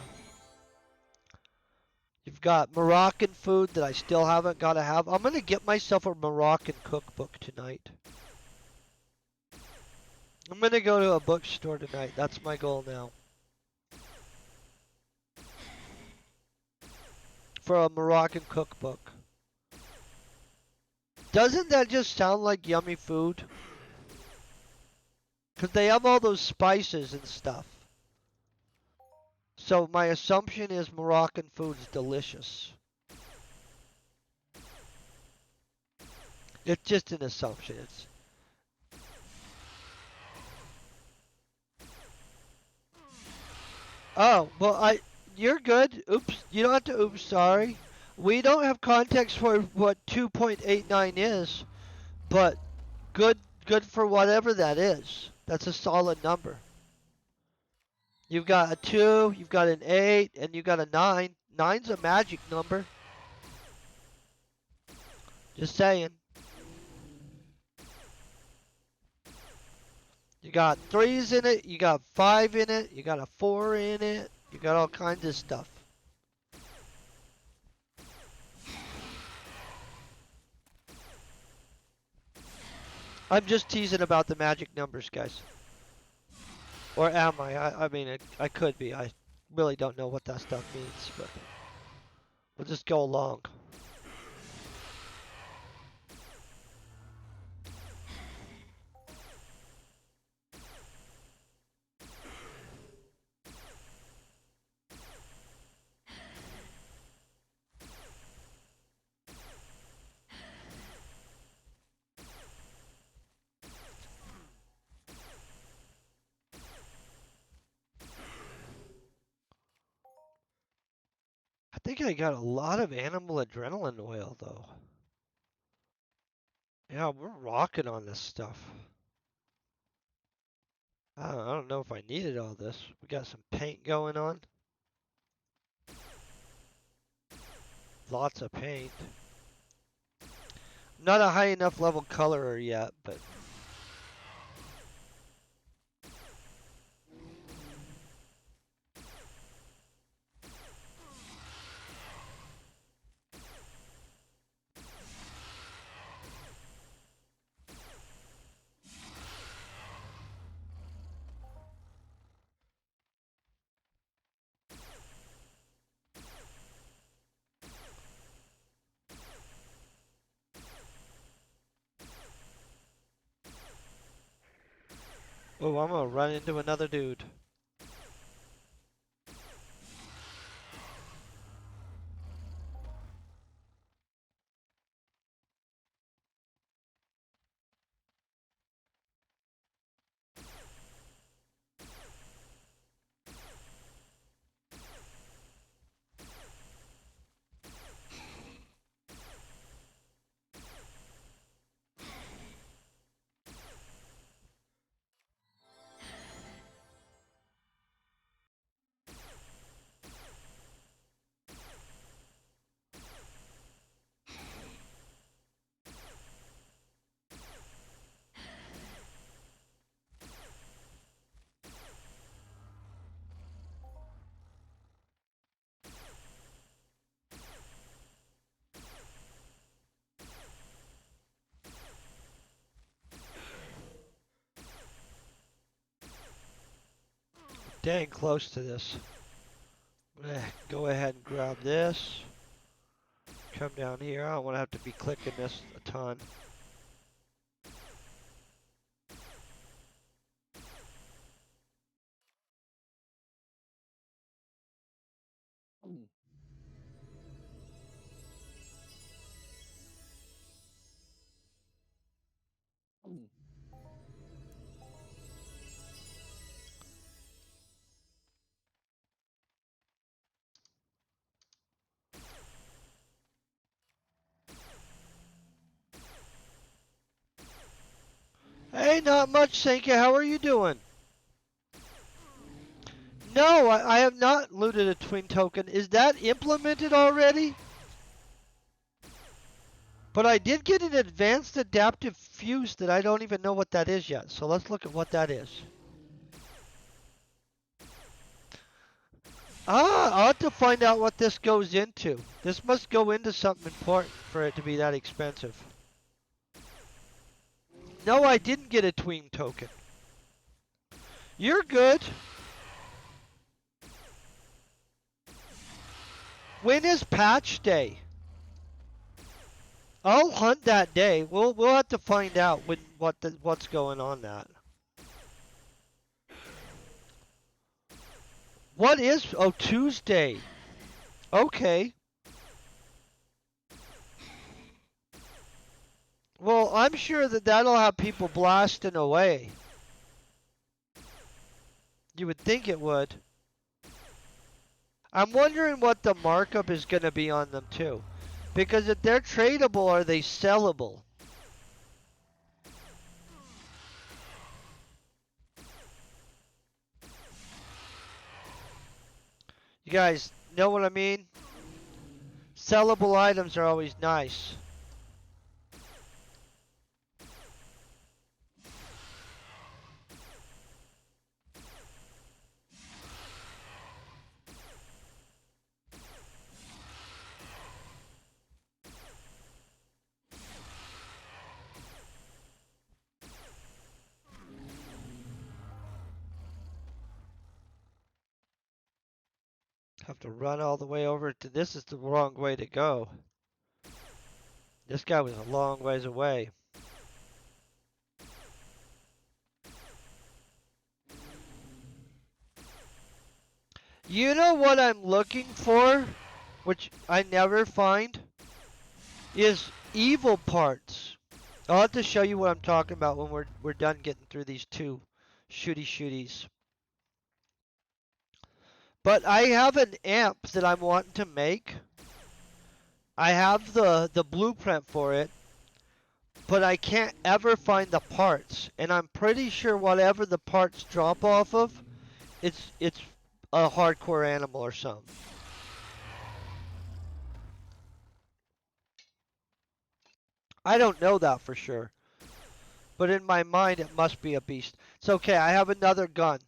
You've got Moroccan food that I still haven't got to have. I'm going to get myself a Moroccan cookbook tonight. I'm going to go to a bookstore tonight. That's my goal now. For a Moroccan cookbook. Doesn't that just sound like yummy food? Because they have all those spices and stuff. So my assumption is Moroccan food's delicious. It's just an assumption. Oh, well, you're good. Oops, you don't have to oops, sorry. We don't have context for what 2.89 is, but good for whatever that is. That's a solid number. You've got a 2, you've got an 8, and you've got a 9. Nine's a magic number. Just saying. You got 3s in it, you got 5 in it, you got a 4 in it, you got all kinds of stuff. I'm just teasing about the magic numbers, guys. Or am I? I mean, I could be. I really don't know what that stuff means, but we'll just go along. I think I got a lot of animal adrenaline oil, though. Yeah, we're rocking on this stuff. I don't know if I needed all this. We got some paint going on. Lots of paint. Not a high enough level colorer yet, but oh, I'm gonna run into another dude. Dang close to this. Go ahead and grab this. Come down here. I don't want to have to be clicking this a ton. Hey, not much, thank you. How are you doing? No, I have not looted a twin token. Is that implemented already? But I did get an advanced adaptive fuse that I don't even know what that is yet. So let's look at what that is. I'll have to find out what this goes into. This must go into something important for it to be that expensive. No, I didn't get a tween token. You're good. When is patch day? I'll hunt that day. We'll have to find out what's going on that. What is Tuesday? Okay. Well, I'm sure that'll have people blasting away. You would think it would. I'm wondering what the markup is going to be on them too. Because if they're tradable, are they sellable? You guys know what I mean? Sellable items are always nice. Have to run all the way over to this is the wrong way to go. This guy was a long ways away. You know what I'm looking for, which I never find, is evil parts. I'll have to show you what I'm talking about when we're done getting through these two shooties. But I have an amp that I'm wanting to make. I have the blueprint for it, but I can't ever find the parts. And I'm pretty sure whatever the parts drop off of, it's a hardcore animal or something. I don't know that for sure. But in my mind, it must be a beast. It's okay, I have another gun.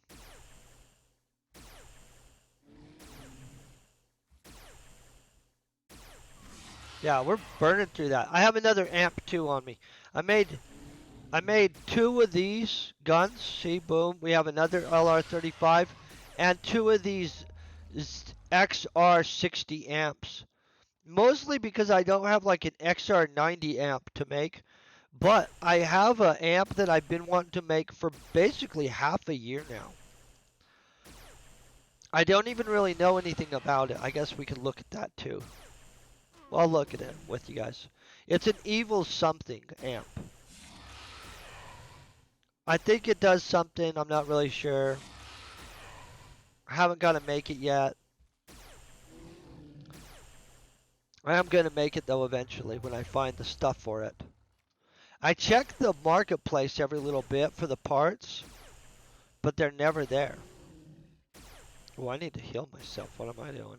Yeah, we're burning through that. I have another amp too on me. I made two of these guns. See, boom. We have another LR35 and two of these XR60 amps. Mostly because I don't have like an XR90 amp to make. But I have an amp that I've been wanting to make for basically half a year now. I don't even really know anything about it. I guess we could look at that too. I'll look at it with you guys. It's an evil something amp. I think it does something. I'm not really sure. I haven't got to make it yet. I am going to make it though eventually when I find the stuff for it. I check the marketplace every little bit for the parts, but they're never there. Oh, I need to heal myself. What am I doing?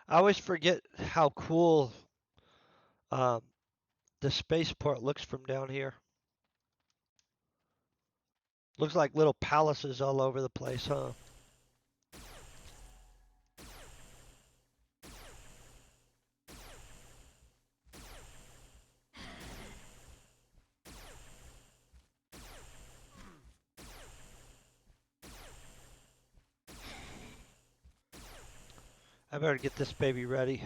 I always forget how cool um, the spaceport looks from down here. Looks like little palaces all over the place, huh? I better get this baby ready.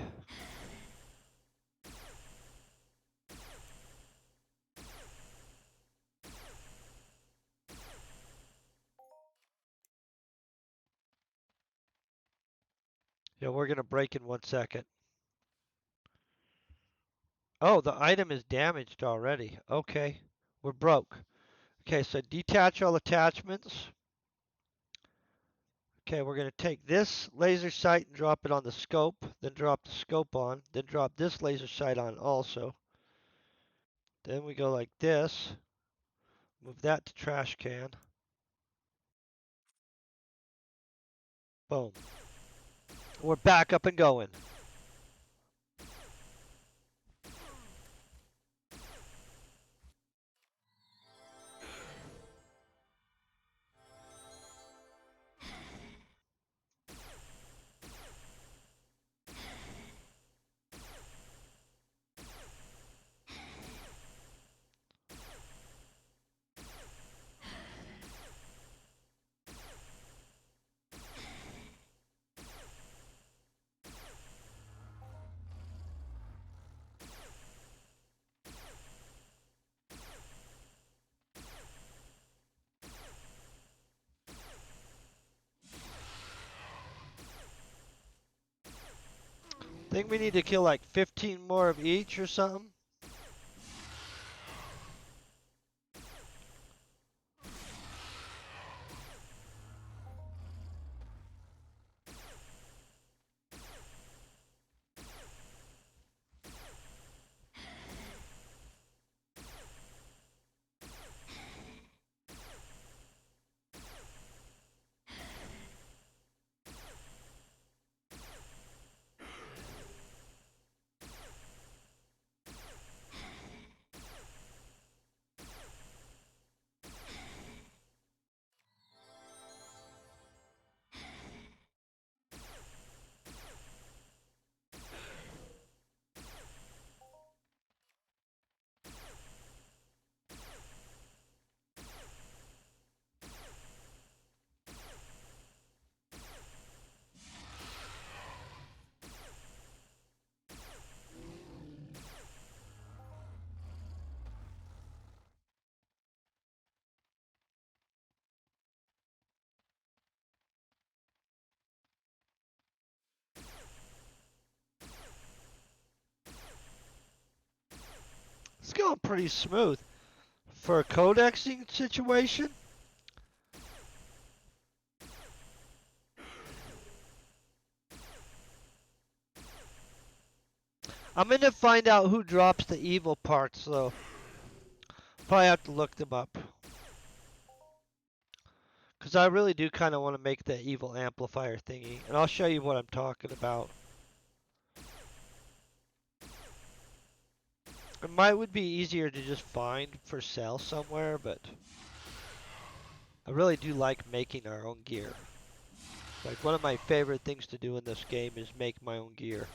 Yeah, we're gonna break in 1 second. Oh, the item is damaged already. Okay, we're broke. Okay, so detach all attachments. Okay, we're going to take this laser sight and drop it on the scope, then drop the scope on, then drop this laser sight on also. Then we go like this, move that to trash can. Boom. We're back up and going. Think we need to kill like 15 more of each or something? It's going pretty smooth. For a codexing situation, I'm gonna find out who drops the evil parts though. Probably have to look them up. Because I really do kind of want to make the evil amplifier thingy. And I'll show you what I'm talking about. It might would be easier to just find for sale somewhere, but I really do like making our own gear. Like one of my favorite things to do in this game is make my own gear.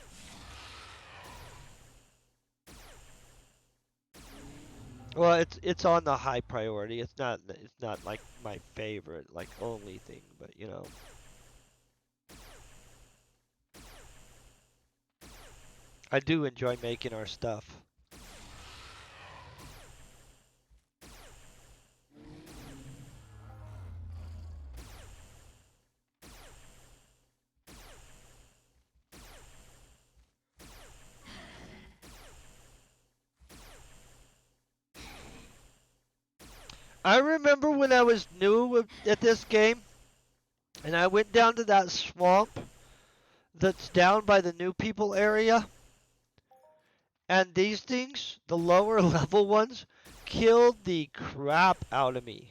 Well, it's on the high priority. It's not like my favorite like only thing, but you know. I do enjoy making our stuff. I remember when I was new at this game and I went down to that swamp that's down by the new people area. And these things, the lower level ones, killed the crap out of me.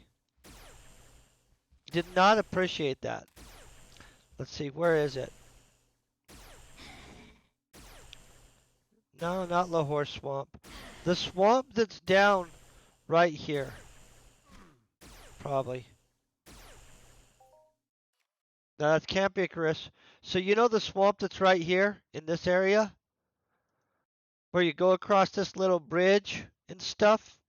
Did not appreciate that. Let's see, where is it? No, not Lahore Swamp. The swamp that's down right here, probably. No, that's Camp Icarus. So you know the swamp that's right here in this area? Where you go across this little bridge and stuff?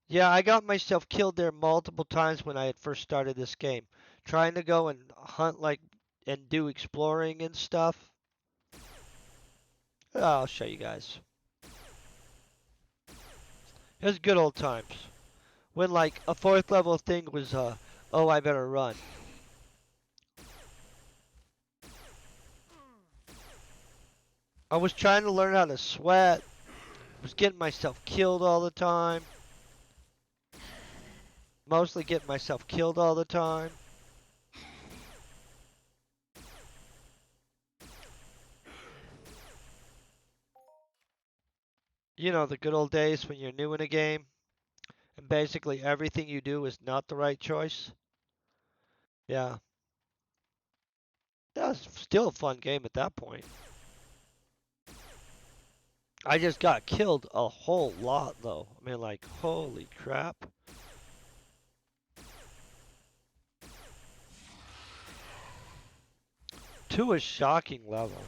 Yeah, I got myself killed there multiple times when I had first started this game. Trying to go and hunt like and do exploring and stuff. I'll show you guys. It was good old times. When like a fourth level thing was oh, I better run. I was trying to learn how to sweat. Was getting myself killed all the time. Mostly getting myself killed all the time. You know, the good old days when you're new in a game and basically everything you do is not the right choice. Yeah. That was still a fun game at that point. I just got killed a whole lot though. I mean, like, holy crap. 2 is shocking level.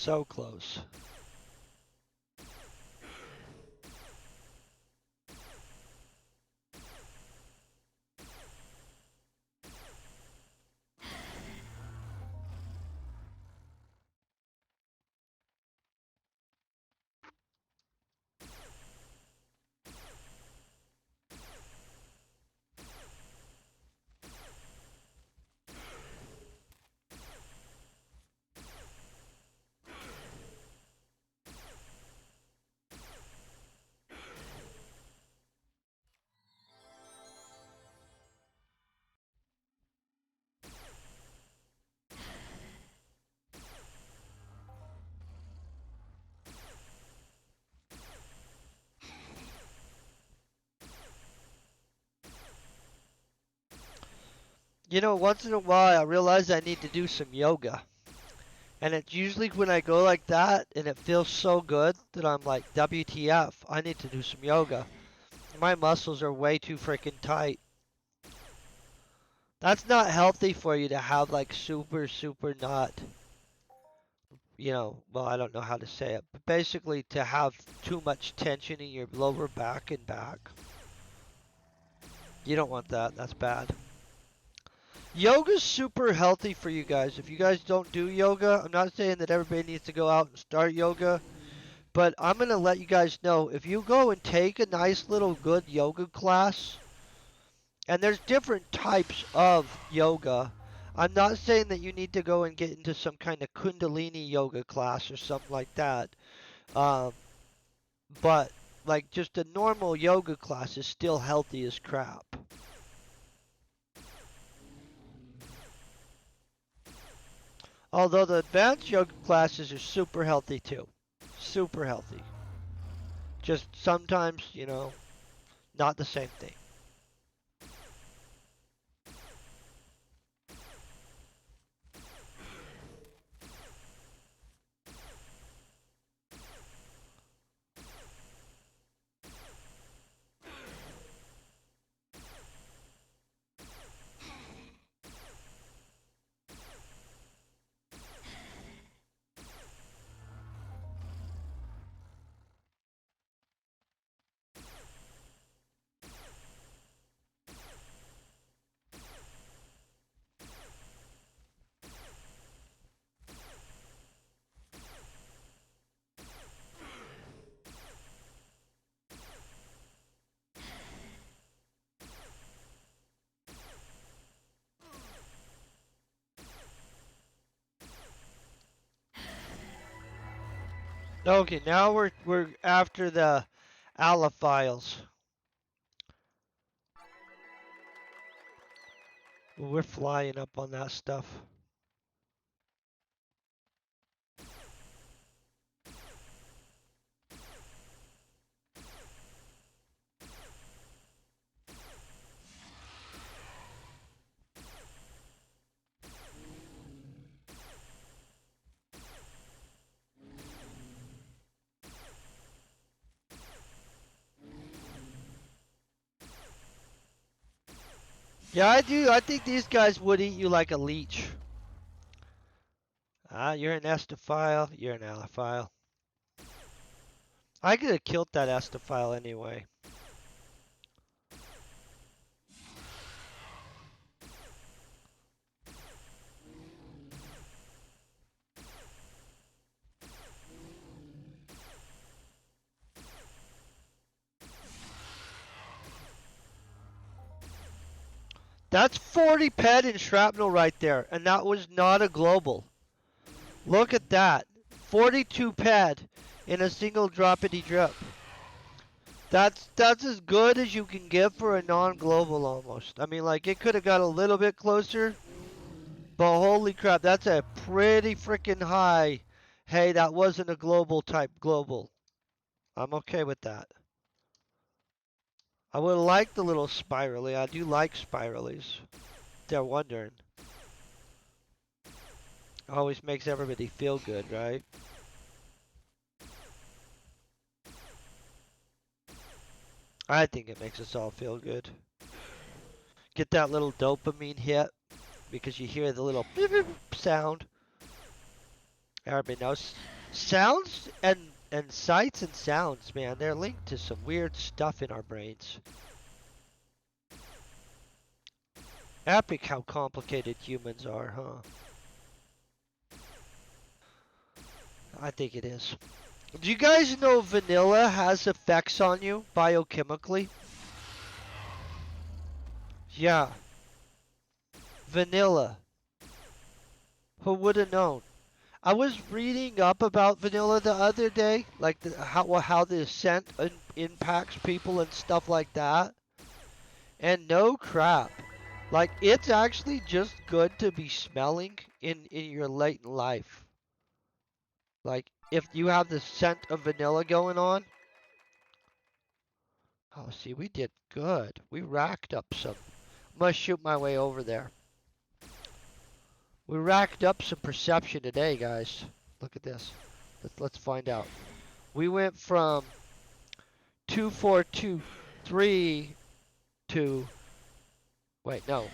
So close. You know, once in a while I realize I need to do some yoga. And it's usually when I go like that and it feels so good that I'm like, WTF, I need to do some yoga. My muscles are way too freaking tight. That's not healthy for you to have like super not, well, I don't know how to say it, but basically to have too much tension in your lower back and back. You don't want that. That's bad. Yoga's super healthy for you guys. If you guys don't do yoga, I'm not saying that everybody needs to go out and start yoga, but I'm going to let you guys know if you go and take a nice little good yoga class, and there's different types of yoga. I'm not saying that you need to go and get into some kind of Kundalini yoga class or something like that. Um, but like just a normal yoga class is still healthy as crap. Although the advanced yoga classes are super healthy too. Super healthy. Just sometimes, not the same thing. Okay, now we're after the Allophyls. We're flying up on that stuff. Yeah, I do. I think these guys would eat you like a leech. Ah, you're an Estophyl. You're an Allophyl. I could have killed that Estophyl anyway. That's 40 ped in shrapnel right there, and that was not a global. Look at that. 42 ped in a single droppity drip. That's as good as you can get for a non-global almost. I mean, like, it could have got a little bit closer, but holy crap, that's a pretty freaking high. Hey, that wasn't a global type global. I'm okay with that. I would like the little spirally. I do like spiralies. They're wondering. Always makes everybody feel good, right? I think it makes us all feel good. Get that little dopamine hit because you hear the little beep, beep sound. Everybody knows. Sounds and sights and sounds, man, they're linked to some weird stuff in our brains. Epic how complicated humans are, huh? I think it is. Do you guys know vanilla has effects on you biochemically? Yeah, vanilla. Who would have known? I was reading up about vanilla the other day, like how the scent impacts people and stuff like that. And no crap, like it's actually just good to be smelling in your late life. Like if you have the scent of vanilla going on. Oh, see, we did good. We racked up some. I'm gonna shoot my way over there. We racked up some perception today, guys. Look at this. Let's find out. We went from 2423 to wait, no.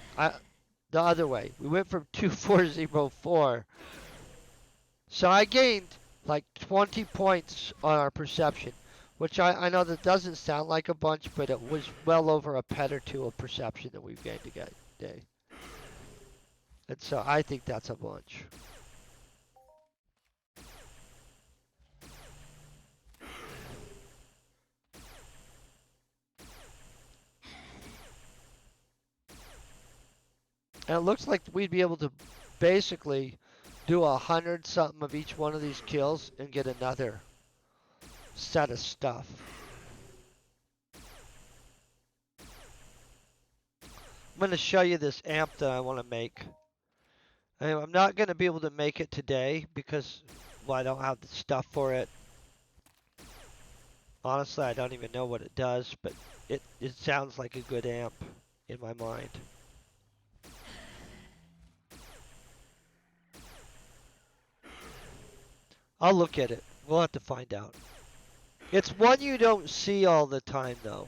The other way. We went from 2404. So I gained like 20 points on our perception, which I know that doesn't sound like a bunch, but it was well over a pet or two of perception that we've gained today. And so I think that's a bunch. And it looks like we'd be able to basically do 100 something of each one of these kills and get another set of stuff. I'm going to show you this amp that I want to make. I'm not going to be able to make it today because, well, I don't have the stuff for it. Honestly, I don't even know what it does, but it sounds like a good amp in my mind. I'll look at it. We'll have to find out. It's one you don't see all the time, though.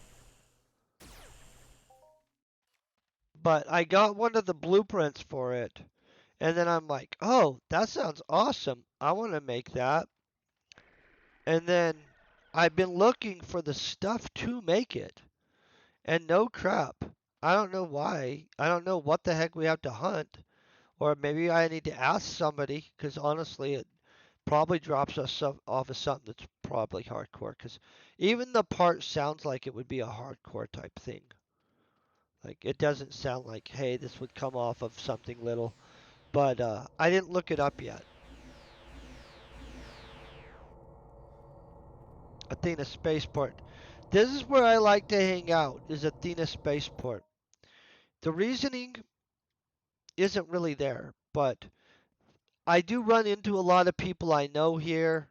But I got one of the blueprints for it. And then I'm like, oh, that sounds awesome. I want to make that. And then I've been looking for the stuff to make it. And no crap. I don't know why. I don't know what the heck we have to hunt. Or maybe I need to ask somebody. Because honestly, it probably drops us off of something that's probably hardcore. Because even the part sounds like it would be a hardcore type thing. Like, it doesn't sound like, hey, this would come off of something little. But I didn't look it up yet. Athena spaceport. This is where I like to hang out, is Athena spaceport. The reasoning isn't really there, but I do run into a lot of people I know here.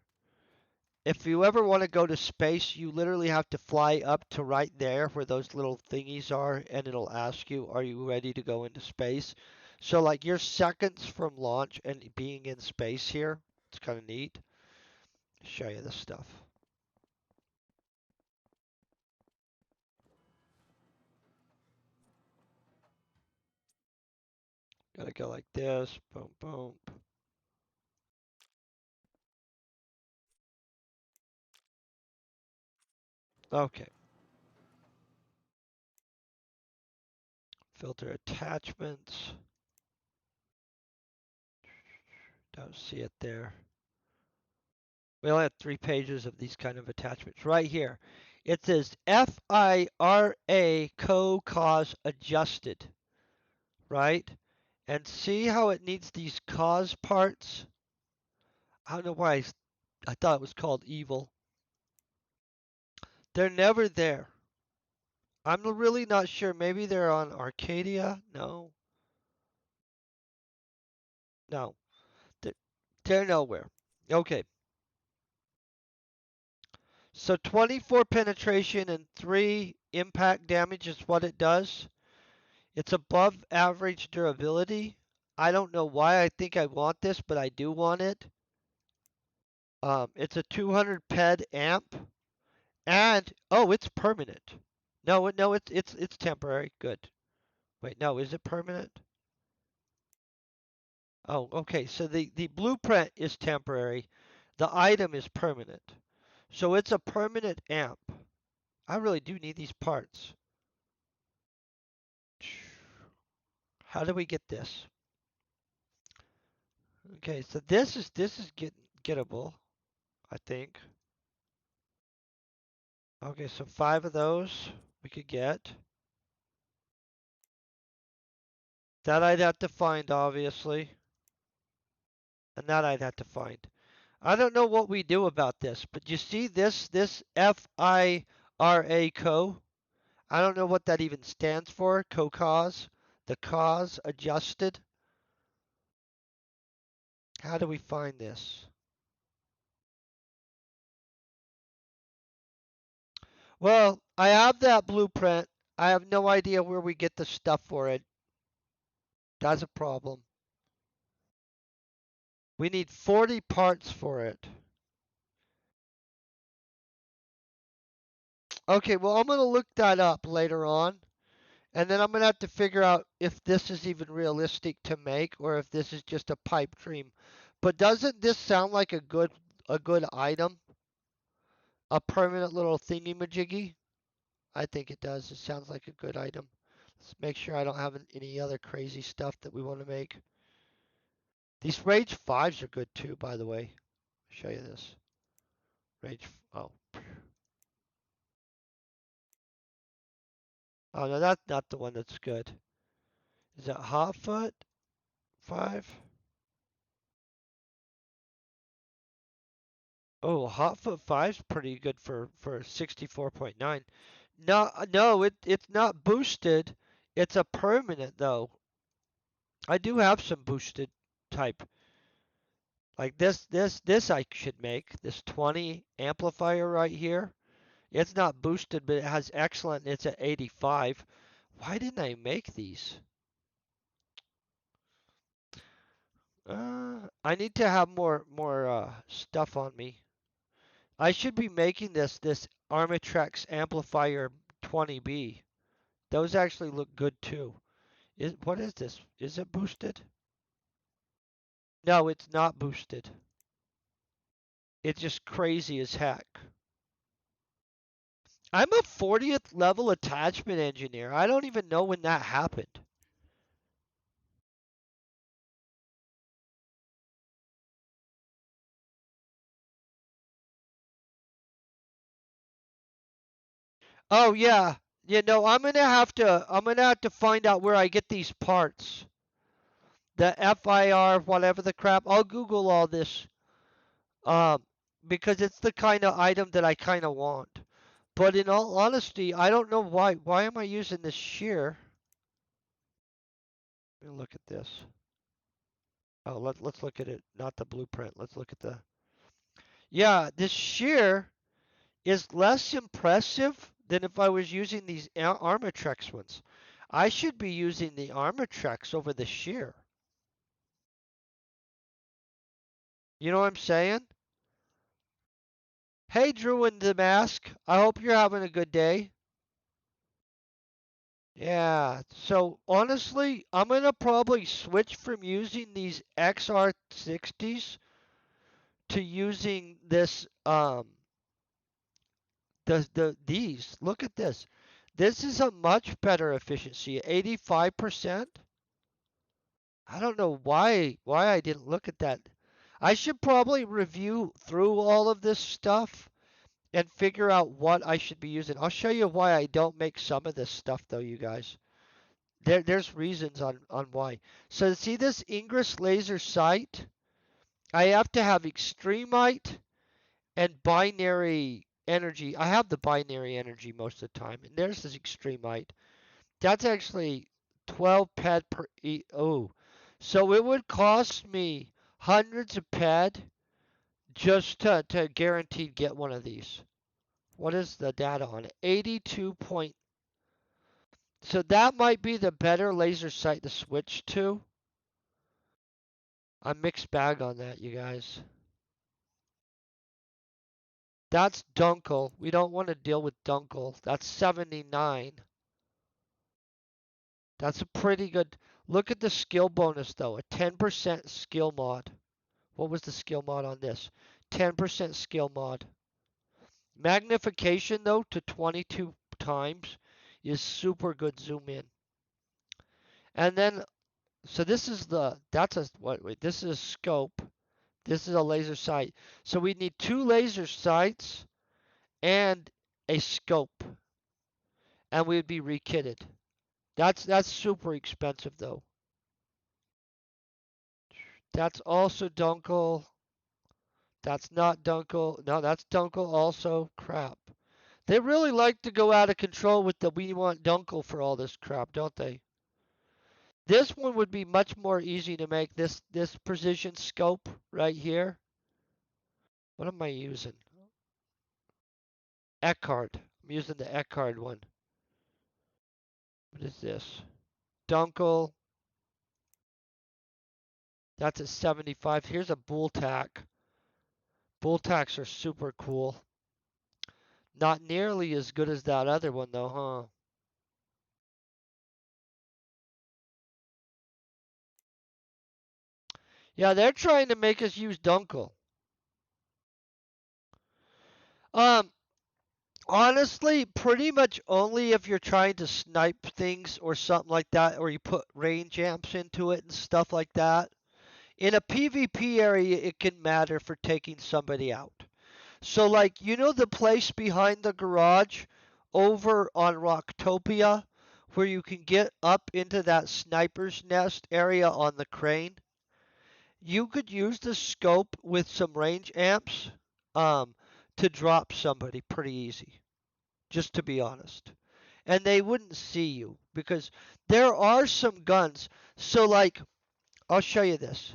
If you ever want to go to space, you literally have to fly up to right there where those little thingies are, and it'll ask you, are you ready to go into space? So, like, you're seconds from launch and being in space here. It's kind of neat. Show you this stuff. Gotta go like this. Boom, boom. Okay. Filter attachments. Don't see it there. We only have 3 pages of these kind of attachments. Right here. It says FIRA co-cause adjusted. Right? And see how it needs these cause parts? I don't know why I thought it was called evil. They're never there. I'm really not sure. Maybe they're on Arcadia? No. No. They're, they're nowhere. Okay. So 24 penetration and 3 impact damage is what it does. It's above average durability. I don't know why I think I want this, but I do want it. It's a 200 ped amp, and oh, it's permanent. No, it's temporary. Good. Wait, no, is it permanent? Oh, okay. So the blueprint is temporary. The item is permanent. So it's a permanent amp. I really do need these parts. How do we get this? Okay, so this is gettable, I think. Okay, so 5 of those we could get. That I'd have to find, obviously. And that I'd have to find. I don't know what we do about this, but you see this FIRA co? I don't know what that even stands for. Co-cause. The cause adjusted. How do we find this? Well, I have that blueprint. I have no idea where we get the stuff for it. That's a problem. We need 40 parts for it. Okay, well, I'm going to look that up later on. And then I'm going to have to figure out if this is even realistic to make or if this is just a pipe dream. But doesn't this sound like a good item? A permanent little thingy-majiggy? I think it does. It sounds like a good item. Let's make sure I don't have any other crazy stuff that we want to make. These Rage 5s are good too, by the way. I'll show you this. Rage, oh. Oh, no, that's not the one that's good. Is that Hotfoot 5? Oh, Hotfoot 5's pretty good for 64.9. No, it's not boosted. It's a permanent though. I do have some boosted type. Like this I should make. This 20 amplifier right here. It's not boosted, but it has excellent. It's at 85. Why didn't I make these? I need to have more stuff on me. I should be making this Armitrex amplifier 20B. Those actually look good too. What is this? Is it boosted? No, it's not boosted. It's just crazy as heck. I'm a 40th level attachment engineer. I don't even know when that happened. Oh yeah. I'm gonna have to find out where I get these parts. The FIR, whatever the crap. I'll Google all this. Um because it's the kind of item that I kind of want. But in all honesty, I don't know why. Why am I using this shear? Let me look at this. Oh, let's look at it, not the blueprint. Let's look at the. Yeah, this shear is less impressive than if I was using these Armatrex ones. I should be using the Armatrex over the shear. You know what I'm saying? Hey, Drew in the mask. I hope you're having a good day. Yeah, so honestly, I'm gonna probably switch from using these XR60s to using this these. Look at this. This is a much better efficiency, 85%. I don't know why I didn't look at that. I should probably review through all of this stuff and figure out what I should be using. I'll show you why I don't make some of this stuff though, you guys. There's reasons on why. So see this Ingress laser sight? I have to have extremite and binary energy. I have the binary energy most of the time. And there's this extremite. That's actually 12 ped per oh. So it would cost me hundreds of ped just to guaranteed get one of these. What is the data on it? 82 point. So that might be the better laser sight to switch to. I'm mixed bag on that, you guys. That's Dunkel. We don't want to deal with Dunkel. That's 79. That's a pretty good. Look at the skill bonus though. A 10% skill mod. What was the skill mod on this? 10% skill mod. Magnification though to 22 times is super good zoom in. And then, so this is the, that's a, what, wait, this is a scope. This is a laser sight. So we need two laser sights and a scope. And we'd be rekitted. That's super expensive though. That's also Dunkel. That's not Dunkel. No, that's Dunkel also. Crap. They really like to go out of control with the we want Dunkel for all this crap, don't they? This one would be much more easy to make. This precision scope right here. What am I using? Eckhart. I'm using the Eckhart one. What is this? Dunkel. That's a 75. Here's a bull tack. Bull tacks are super cool. Not nearly as good as that other one though, huh? Yeah, they're trying to make us use Dunkel. Um, Honestly, pretty much only if you're trying to snipe things or something like that, or you put range amps into it and stuff like that. In a PvP area, it can matter for taking somebody out. So, like, you know the place behind the garage over on Rocktopia where you can get up into that sniper's nest area on the crane? You could use the scope with some range amps um, to drop somebody pretty easy, just to be honest. And they wouldn't see you because there are some guns. So, like, I'll show you this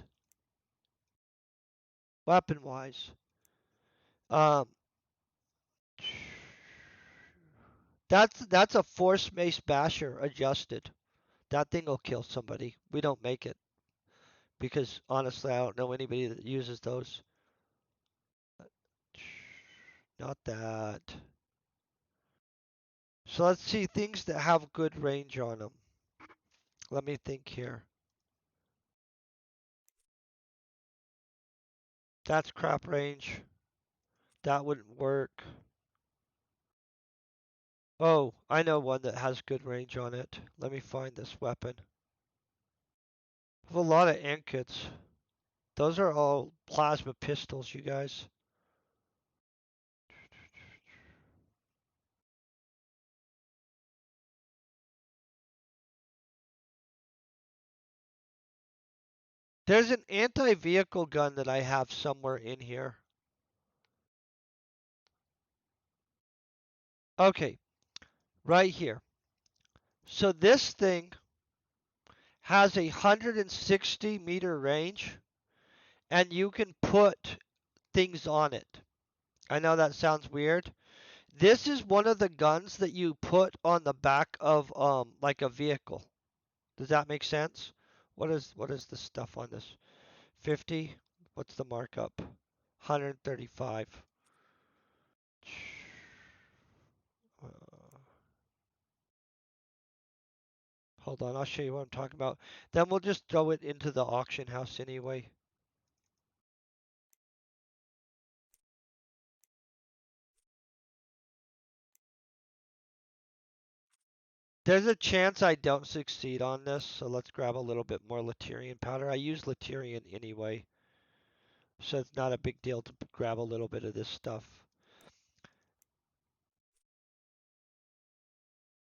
weapon wise. Um, that's a force mace basher adjusted. That thing will kill somebody. We don't make it because honestly, I don't know anybody that uses those. Not that. So let's see things that have good range on them. Let me think here. That's crap range. That wouldn't work. Oh, I know one that has good range on it. Let me find this weapon. I have a lot of ant kits. Those are all plasma pistols, you guys. There's an anti-vehicle gun that I have somewhere in here. Okay, right here. So this thing has a 160-meter range, and you can put things on it. I know that sounds weird. This is one of the guns that you put on the back of like a vehicle. Does that make sense? What is the stuff on this? 50? What's the markup? 135. Uh, hold on, I'll show you what I'm talking about. Then we'll just throw it into the auction house anyway. There's a chance I don't succeed on this, so let's grab a little bit more Laterian powder. I use Laterian anyway, so it's not a big deal to grab a little bit of this stuff.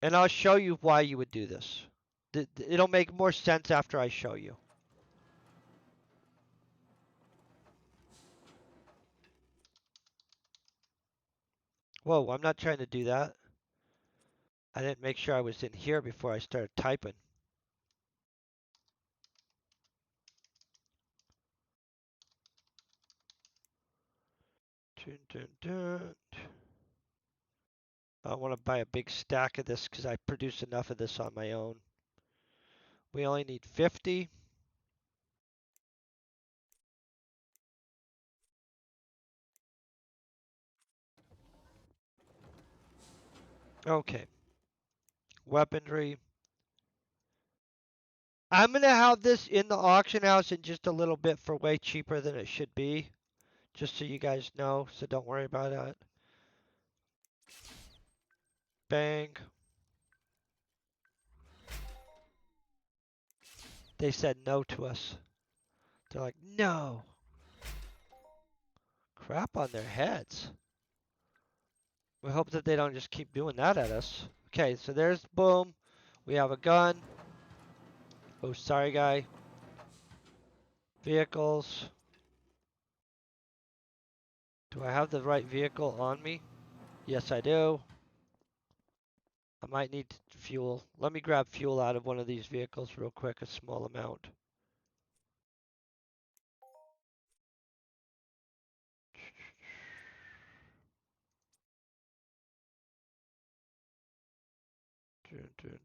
And I'll show you why you would do this. It'll make more sense after I show you. Whoa, I'm not trying to do that. I didn't make sure I was in here before I started typing. Dun, dun, dun. I want to buy a big stack of this because I produce enough of this on my own. We only need 50. Okay. Weaponry. I'm going to have this in the auction house in just a little bit for way cheaper than it should be. Just so you guys know, so don't worry about that. Bang. They said no to us. They're like, no. Crap on their heads. We hope that they don't just keep doing that at us. Okay, so there's boom. We have a gun. Oh, sorry, guy. Vehicles. Do I have the right vehicle on me? Yes, I do. I might need fuel. Let me grab fuel out of one of these vehicles real quick, a small amount. Dun, dun,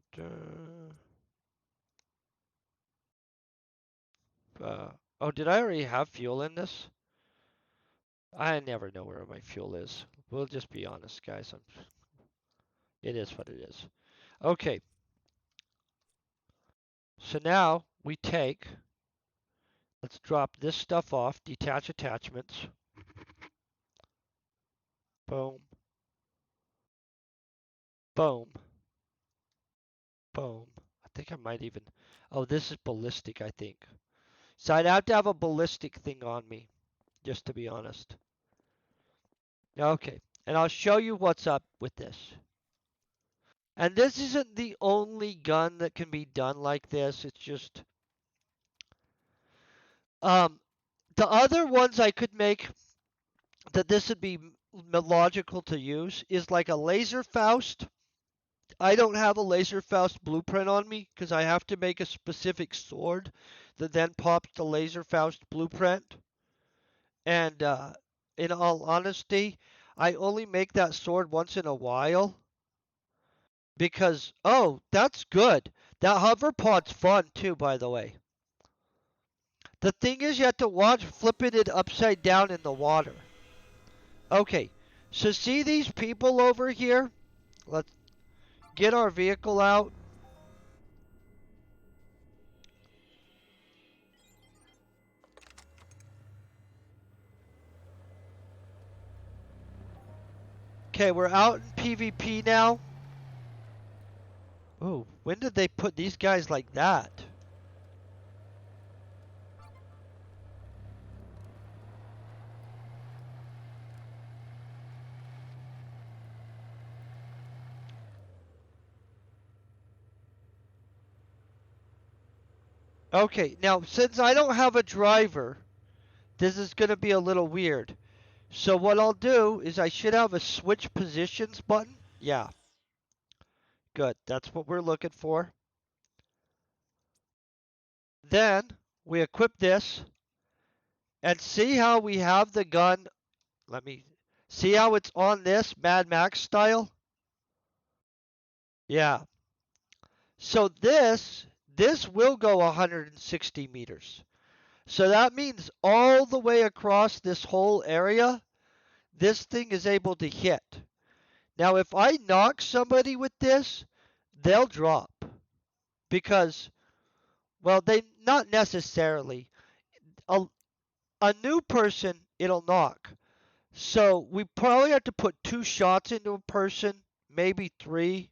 dun. Oh, did I already have fuel in this? I never know where my fuel is. We'll just be honest, guys. It is what it is. Okay. So now we take, let's drop this stuff off, detach attachments. Boom. Boom. Boom. I think I might even, oh, this is ballistic, I think. So I'd have to have a ballistic thing on me, just to be honest. Okay. And I'll show you what's up with this. And this isn't the only gun that can be done like this. It's just, um, the other ones I could make that this would be logical to use is like a laser Faust. I don't have a laser Faust blueprint on me because I have to make a specific sword that then pops the laser Faust blueprint. And in all honesty, I only make that sword once in a while because, oh, that's good. That hover pod's fun too, by the way. The thing is, you have to watch flipping it upside down in the water. Okay, so see these people over here? Let's get our vehicle out. Okay, we're out in PvP now. Oh, when did they put these guys like that? Okay, now since I don't have a driver, this is going to be a little weird. So what I'll do is I should have a switch positions button. Yeah, good. That's what we're looking for. Then we equip this and see how we have the gun. Let me see how it's on this Mad Max style. Yeah. So this will go 160 meters. So that means all the way across this whole area, this thing is able to hit. Now, if I knock somebody with this, they'll drop because, well, they not necessarily. A, a new person, it'll knock. So we probably have to put 2 shots into a person, maybe 3.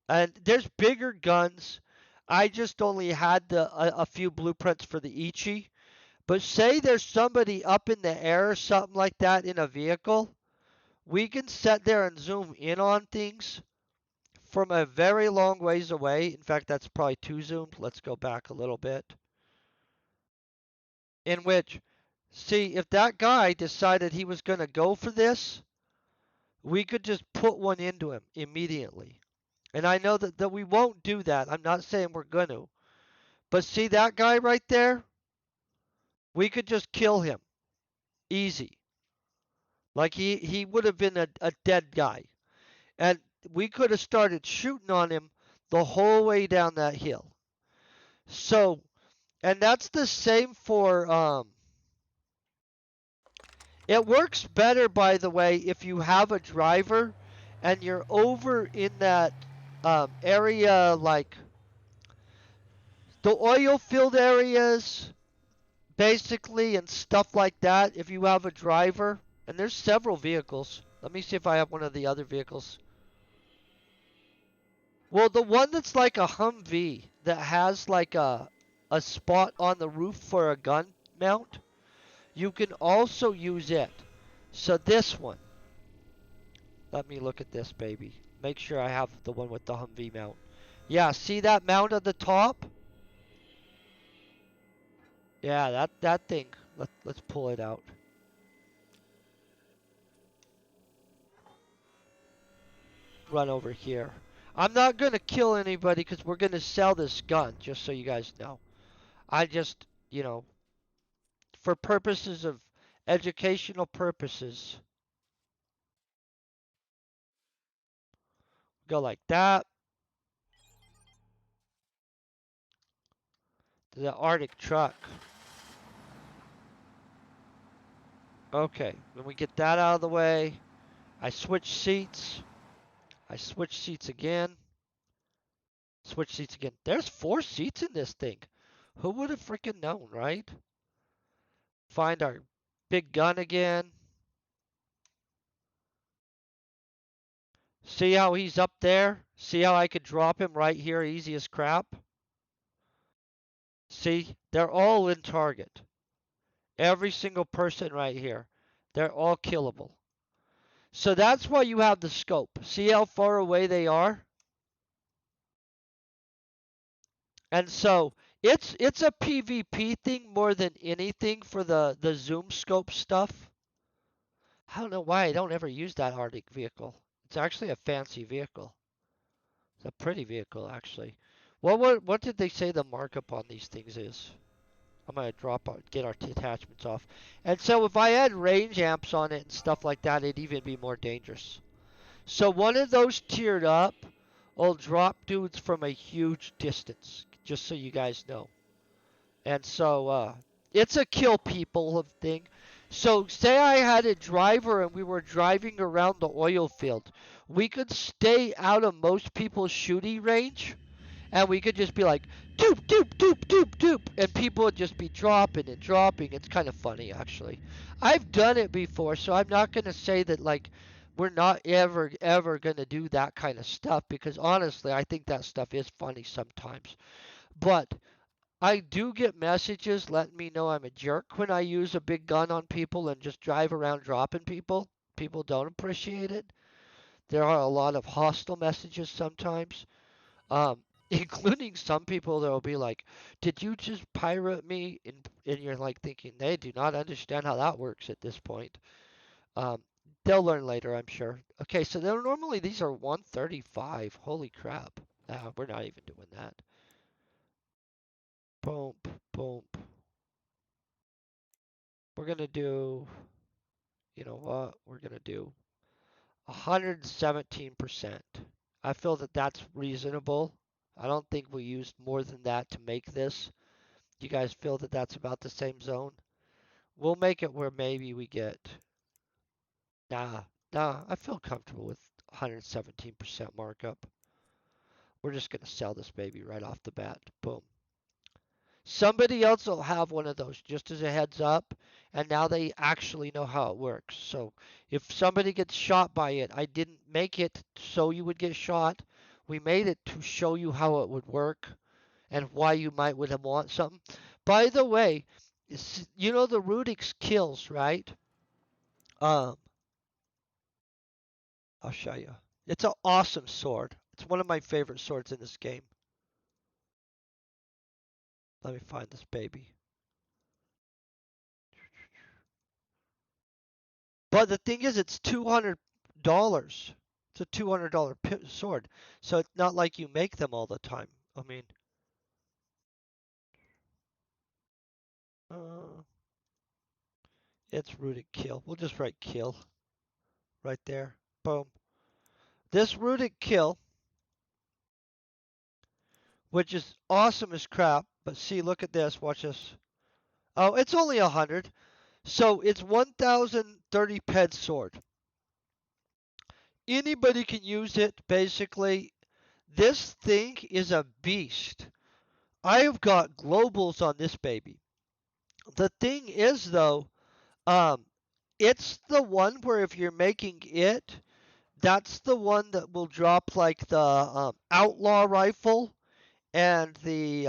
And there's bigger guns. I just only had a few blueprints for the Ichi. But say there's somebody up in the air or something like that in a vehicle, we can sit there and zoom in on things from a very long ways away. In fact, that's probably too zoomed. Let's go back a little bit. In which, see, if that guy decided he was going to go for this, we could just put one into him immediately. And I know that we won't do that. I'm not saying we're going to. But see that guy right there? We could just kill him. Easy. Like he would have been a dead guy. And we could have started shooting on him the whole way down that hill. So, and that's the same for it works better, by the way, if you have a driver and you're over in that area like the oil field areas, basically, and stuff like that. If you have a driver, and there's several vehicles. Let me see if I have one of the other vehicles. Well, the one that's like a Humvee that has like a spot on the roof for a gun mount, you can also use it. So this one, let me look at this baby. Make sure I have the one with the Humvee mount. Yeah, see that mount at the top? Yeah, that thing. Let's pull it out. Run over here. I'm not going to kill anybody because we're going to sell this gun, just so you guys know. I just, for purposes of educational purposes, go like that. The Arctic truck. Okay, when we get that out of the way, I switch seats. I switch seats again. Switch seats again. There's 4 seats in this thing. Who would have freaking known, right? Find our big gun again. See how he's up there? See how I could drop him right here easy as crap? See, they're all in target. Every single person right here. They're all killable. So that's why you have the scope. See how far away they are? And so it's a PvP thing more than anything for the zoom scope stuff. I don't know why I don't ever use that Arctic vehicle. It's actually a fancy vehicle. It's a pretty vehicle actually. What did they say the markup on these things is? I'm gonna get our attachments off. And so if I had range amps on it and stuff like that, it'd even be more dangerous. So one of those tiered up will drop dudes from a huge distance, just so you guys know. And so it's a kill people thing. So say I had a driver and we were driving around the oil field. We could stay out of most people's shooting range and we could just be like, doop, doop, doop, doop, doop, and people would just be dropping and dropping. It's kind of funny, actually. I've done it before, so I'm not going to say that, like, we're not ever going to do that kind of stuff, because honestly, I think that stuff is funny sometimes. But I do get messages letting me know I'm a jerk when I use a big gun on people and just drive around dropping people. People don't appreciate it. There are a lot of hostile messages sometimes. Um, including some people that will be like, "Did you just pirate me?" And you're like thinking they do not understand how that works at this point. Um, They'll learn later, I'm sure. Okay, so normally these are 135. Holy crap. We're not even doing that. Boom, boom. We're going to do, you know what? We're going to do 117%. I feel that that's reasonable. I don't think we used more than that to make this. You guys feel that that's about the same zone? We'll make it where maybe we get, nah, nah, I feel comfortable with 117% markup. We're just going to sell this baby right off the bat. Boom. Somebody else will have one of those just as a heads up, and now they actually know how it works. So if somebody gets shot by it, I didn't make it so you would get shot. We made it to show you how it would work and why you might would have want something. By the way, you know the Rudix kills, right? Um, I'll show you. It's an awesome sword. It's one of my favorite swords in this game. Let me find this baby. But the thing is, it's $200. It's a $200 sword. So it's not like you make them all the time. I mean, uh, it's rooted kill. We'll just write kill right there. Boom. This rooted kill, which is awesome as crap. But see, look at this. Watch this. Oh, it's only 100. So it's 1030 ped sword. Anybody can use it, basically. This thing is a beast. I have got globals on this baby. The thing is, though, um, it's the one where if you're making it, that's the one that will drop like the outlaw rifle and the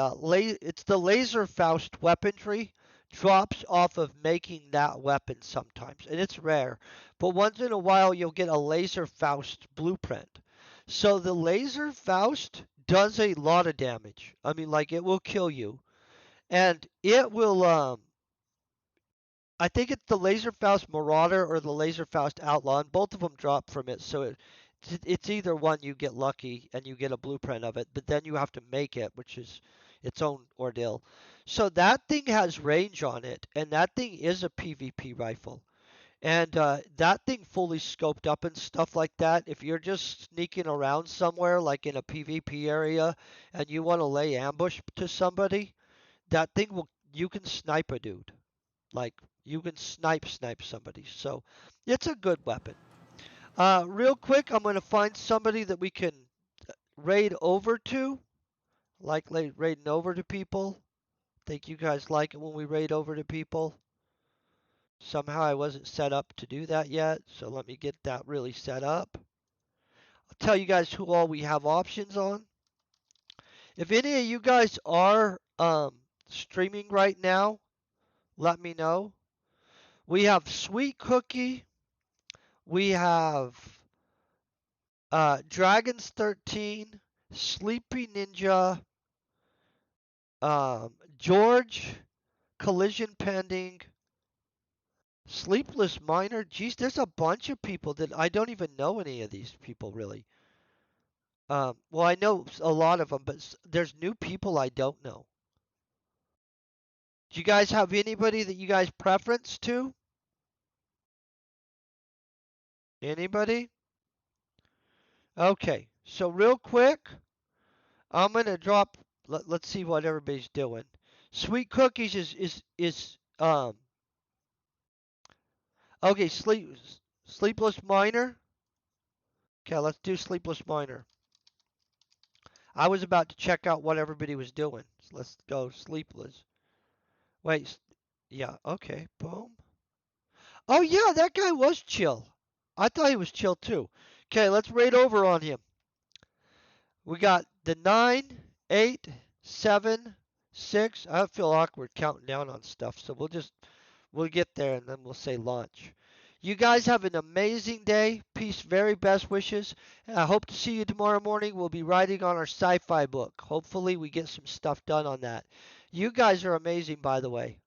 it's the laser Faust weaponry drops off of making that weapon sometimes, and it's rare. But once in a while, you'll get a laser Faust blueprint. So the laser Faust does a lot of damage. I mean, like it will kill you, and it will I think it's the Laser Faust Marauder or the Laser Faust Outlaw, and both of them drop from it. So it's either one you get lucky and you get a blueprint of it, but then you have to make it, which is its own ordeal. So that thing has range on it, and that thing is a PvP rifle. And that thing fully scoped up and stuff like that. If you're just sneaking around somewhere, like in a PvP area, and you want to lay ambush to somebody, that thing will, you can snipe a dude. Like you can snipe somebody. So it's a good weapon. Real quick, I'm going to find somebody that we can raid over to. Like raiding over to people. Think you guys like it when we raid over to people. Somehow I wasn't set up to do that yet, so let me get that really set up. I'll tell you guys who all we have options on. If any of you guys are streaming right now, let me know. We have Sweet Cookie. We have Dragons 13, Sleepy Ninja, George, Collision Pending, Sleepless Miner. Geez, there's a bunch of people that I don't even know any of these people really. Well, I know a lot of them, but there's new people I don't know. Do you guys have anybody that you guys preference to? Anybody? Okay, so real quick, I'm gonna drop. Let's see what everybody's doing. Sweet Cookies is okay. Sleepless Miner. Okay, let's do Sleepless Miner. I was about to check out what everybody was doing. So let's go Sleepless. Wait, yeah, okay, boom. Oh yeah, that guy was chill. I thought he was chill too. Okay, let's raid over on him. We got the 9, 8, 7, 6. I feel awkward counting down on stuff, so we'll get there and then we'll say launch. You guys have an amazing day. Peace, very best wishes. And I hope to see you tomorrow morning. We'll be writing on our sci-fi book. Hopefully we get some stuff done on that. You guys are amazing, by the way.